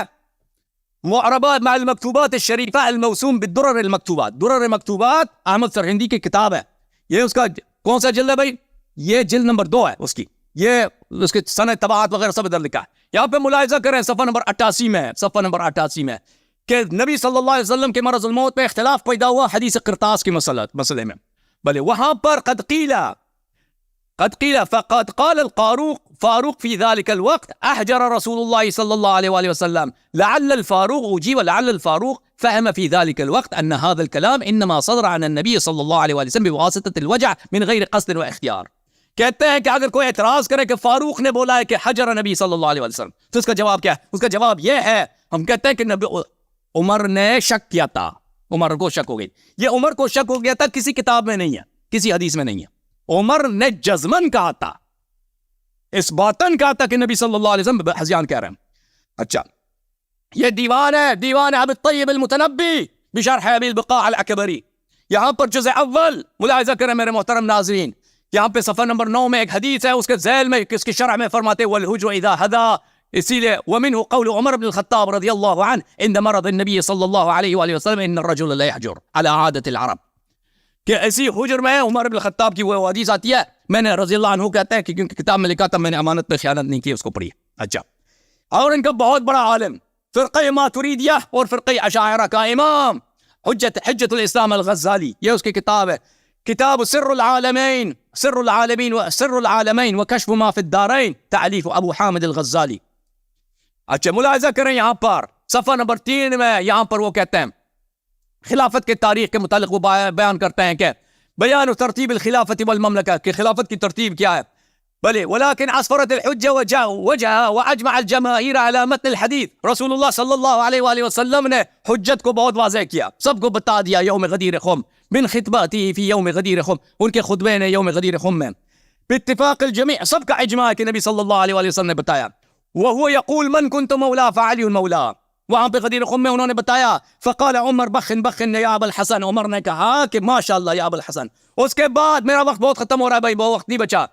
معربات مع المکتوبات الشریفہ الموسوم بالدرر المکتوبات. درر مکتوبات احمد سرہندی کی کتاب ہے. یہ اس کا کون سا جلد ہے بھائی؟ یہ جلد نمبر 2 ہے اس کی. یہ اس کے سند طبعات وغیرہ سب ادھر لکھا ہے. یہاں پہ ملاحظہ کریں صفحہ نمبر 88 میں, صفحہ نمبر 88 میں کہ نبی صلی اللہ علیہ وسلم کے مرض الموت پہ اختلاف پیدا ہوا حدیث قرطاس کے مسئلے میں. بلے وہاں پر قد قیل فقد قال فاروق في ذلك الوقت احجر رسول الله صلى الله عليه وآله وسلم لعل الفاروق اجيب لعل الفاروق فهم في ذلك الوقت ان هذا الكلام انما صدر عن النبي صلى الله عليه وآله وسلم بواسطة الوجع من غير قصد واختيار. کہتے ہیں کہ اگر کوئی اعتراض کرے کہ فاروق نے بولا ہے کہ حجر نبی صلی اللہ علیہ وسلم, تو اس کا جواب کیا ہے؟ اس کا جواب یہ ہے, ہم کہتے ہیں کہ نبی عمر نے شک کیا تھا, عمر کو شک ہو گئی. یہ عمر کو شک ہو گیا تھا, کسی کتاب میں نہیں ہے, کسی حدیث میں نہیں ہے. عمر نے جزمن کہا تھا, اس باتن کہا تھا کہ نبی صلی اللہ علیہ وسلم حزیان کہہ رہے ہیں. اچھا یہ دیوان ہے, دیوان ابی الطیب المتنبی بشرح ابی البقاء العکبری. یہاں پر جزء اول ملاحظہ کریں میرے محترم ناظرین, یہاں پہ صفحہ نمبر 9 میں ایک حدیث ہے, اس کے ذیل میں اس کی شرح میں فرماتے والحجر اذا ہدا, اسی لیے ومنه قول عمر بن الخطاب رضی اللہ عنہ عند مرض النبی صلی اللہ علیہ وآلہ وسلم ان الرجل لا يحجر على عادة العرب, کہ ایسی حجر میں عمر بن الخطاب کی وہ حدیث آتی ہے. میں نے رضی اللہ عنہ کہتے ہیں کہ کیونکہ کتاب میں لکھا تھا, میں نے امانت پہ خیانت نہیں کی, اس کو پڑھی. اچھا اور ان کا بہت بڑا عالم فرقہ ماتریدیہ اور فرقہ اشاعرہ کا امام حجت الاسلام الغزالی, یہ اس کی کتاب ہے, کتاب سر العالمین وکشف ما فی الدارین, تالیف ابو حامد الغزالی. اچھا ملاحظہ کریں یہاں پر صفحہ نمبر 3 میں, یہاں پر وہ کہتے ہیں خلافت کے تاریخ کے متعلق وہ بیان کرتے ہیں کہ بیان ترتیب الخلافت والمملکہ, کہ خلافت کی ترتیب کیا ہے. بلے ولیکن اسفرت الحجہ وجہ واجمع الجماہیر علی متن الحدیث, رسول اللہ صلی اللہ علیہ وآلہ وسلم نے حجت کو بہت واضح کیا, سب کو بتا دیا یوم غدیر خم من خطباتی فی یوم غدیر خم, ان کے خطبے نے یوم غدیر خم میں باتفاق الجمیع, سب کا اجماع ہے کہ نبی صلی اللہ علیہ وآلہ وسلم نے بتایا. وهو يقول من كنت مولا فعلی مولا, وہاں پہ غدیر خم میں انہوں نے بتایا فقال عمر بخن یا ابا الحسن, عمر نے کہا کہ ماشاءاللہ یا ابا الحسن. اس کے بعد میرا وقت بہت ختم ہو رہا ہے بھائی, بہت وقت نہیں بچا.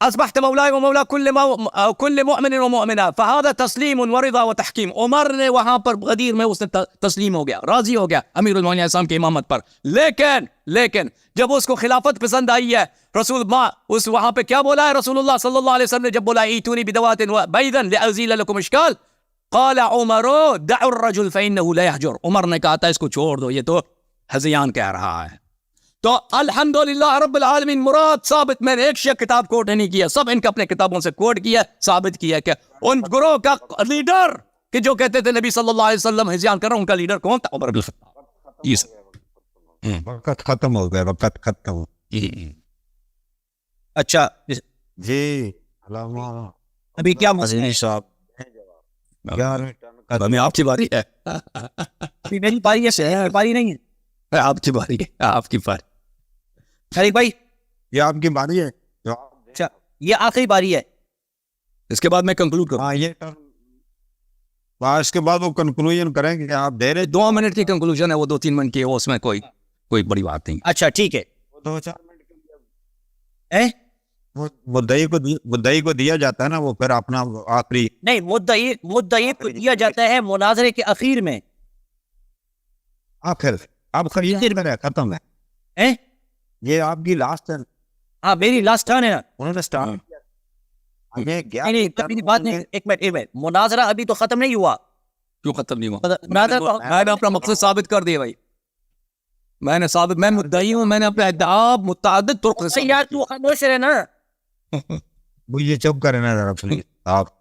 اصبحت مولاي ومولا كل مؤمن ومؤمنہ فهذا تسلیم ورضا وتحکیم. عمر نے وہاں پر غدیر میں اس نے تسلیم ہو گیا, راضی ہو گیا امیر المومنین اسلام کی امامت پر. لیکن جب اس کو خلافت پسند آئی ہے, رسول اس وہاں پہ کیا بولا ہے رسول اللہ صلی اللہ علیہ وسلم نے, جب بولا ایتونی بدوات بیضا لازیل لکم اشکال, قال عمر دعوا الرجل فانه لا يحجر, عمر نے کہا تھا اس کو چھوڑ دو, یہ تو ہذیان کہہ رہا ہے. تو الحمدللہ رب العالمین, مراد ثابت, میں نے ایک شیعہ کتاب کوٹ نہیں کیا, سب ان کا اپنے کتابوں سے کوٹ کیا, ثابت کیا کہ ان گروہ کا لیڈر کہ جو کہتے تھے نبی صلی اللہ علیہ وسلم ہذیان کر رہا, ان کا لیڈر کون تھا؟ عمر بن الخطاب. وقت ختم ہو گیا, وقت ختم. اچھا جی ابھی کیا مسئلہ ہے صاحب؟ میں آپ کی باری ہے, میری باری ہے, باری نہیں ہے, آپ کی باری ہے, آپ کی باری. خلیق بھائی یہ آپ کی باری ہے. اچھا یہ آخری باری ہے, اس کے بعد میں کنکلوڈ کروں. ہاں یہ اس کے بعد وہ کنکلوژن کریں گے. آپ دے رہے 2 منٹ کی کنکلوژن ہے, وہ 2-3 منٹ کی ہے, اس میں کوئی بڑی بات نہیں. اچھا ٹھیک ہے, 2-4 منٹ مدعی کو دیا جاتا ہے نا, وہ پھر اپنا آخری نہیں, مدعی کو دیا جاتا ہے مناظرے کے اخیر میں, آخر اب خرید میں ختم ہے. یہ آپ کی لاسٹ ہے. ہاں میری لاسٹ ٹرن ہے نا, انہوں نے سٹارٹ کیا. نہیں بات نہیں, ایک منٹ, مناظرہ ابھی تو ختم نہیں ہوا. کیوں ختم نہیں ہوا؟ میں نے اپنا مقصد ثابت کر دیا بھائی, میں مدعی ہوں, میں نے اپنا ادعا متعدد طرق سے. یار تو خاموش رہنا, وہ یہ چپ کرے نا ذرا آپ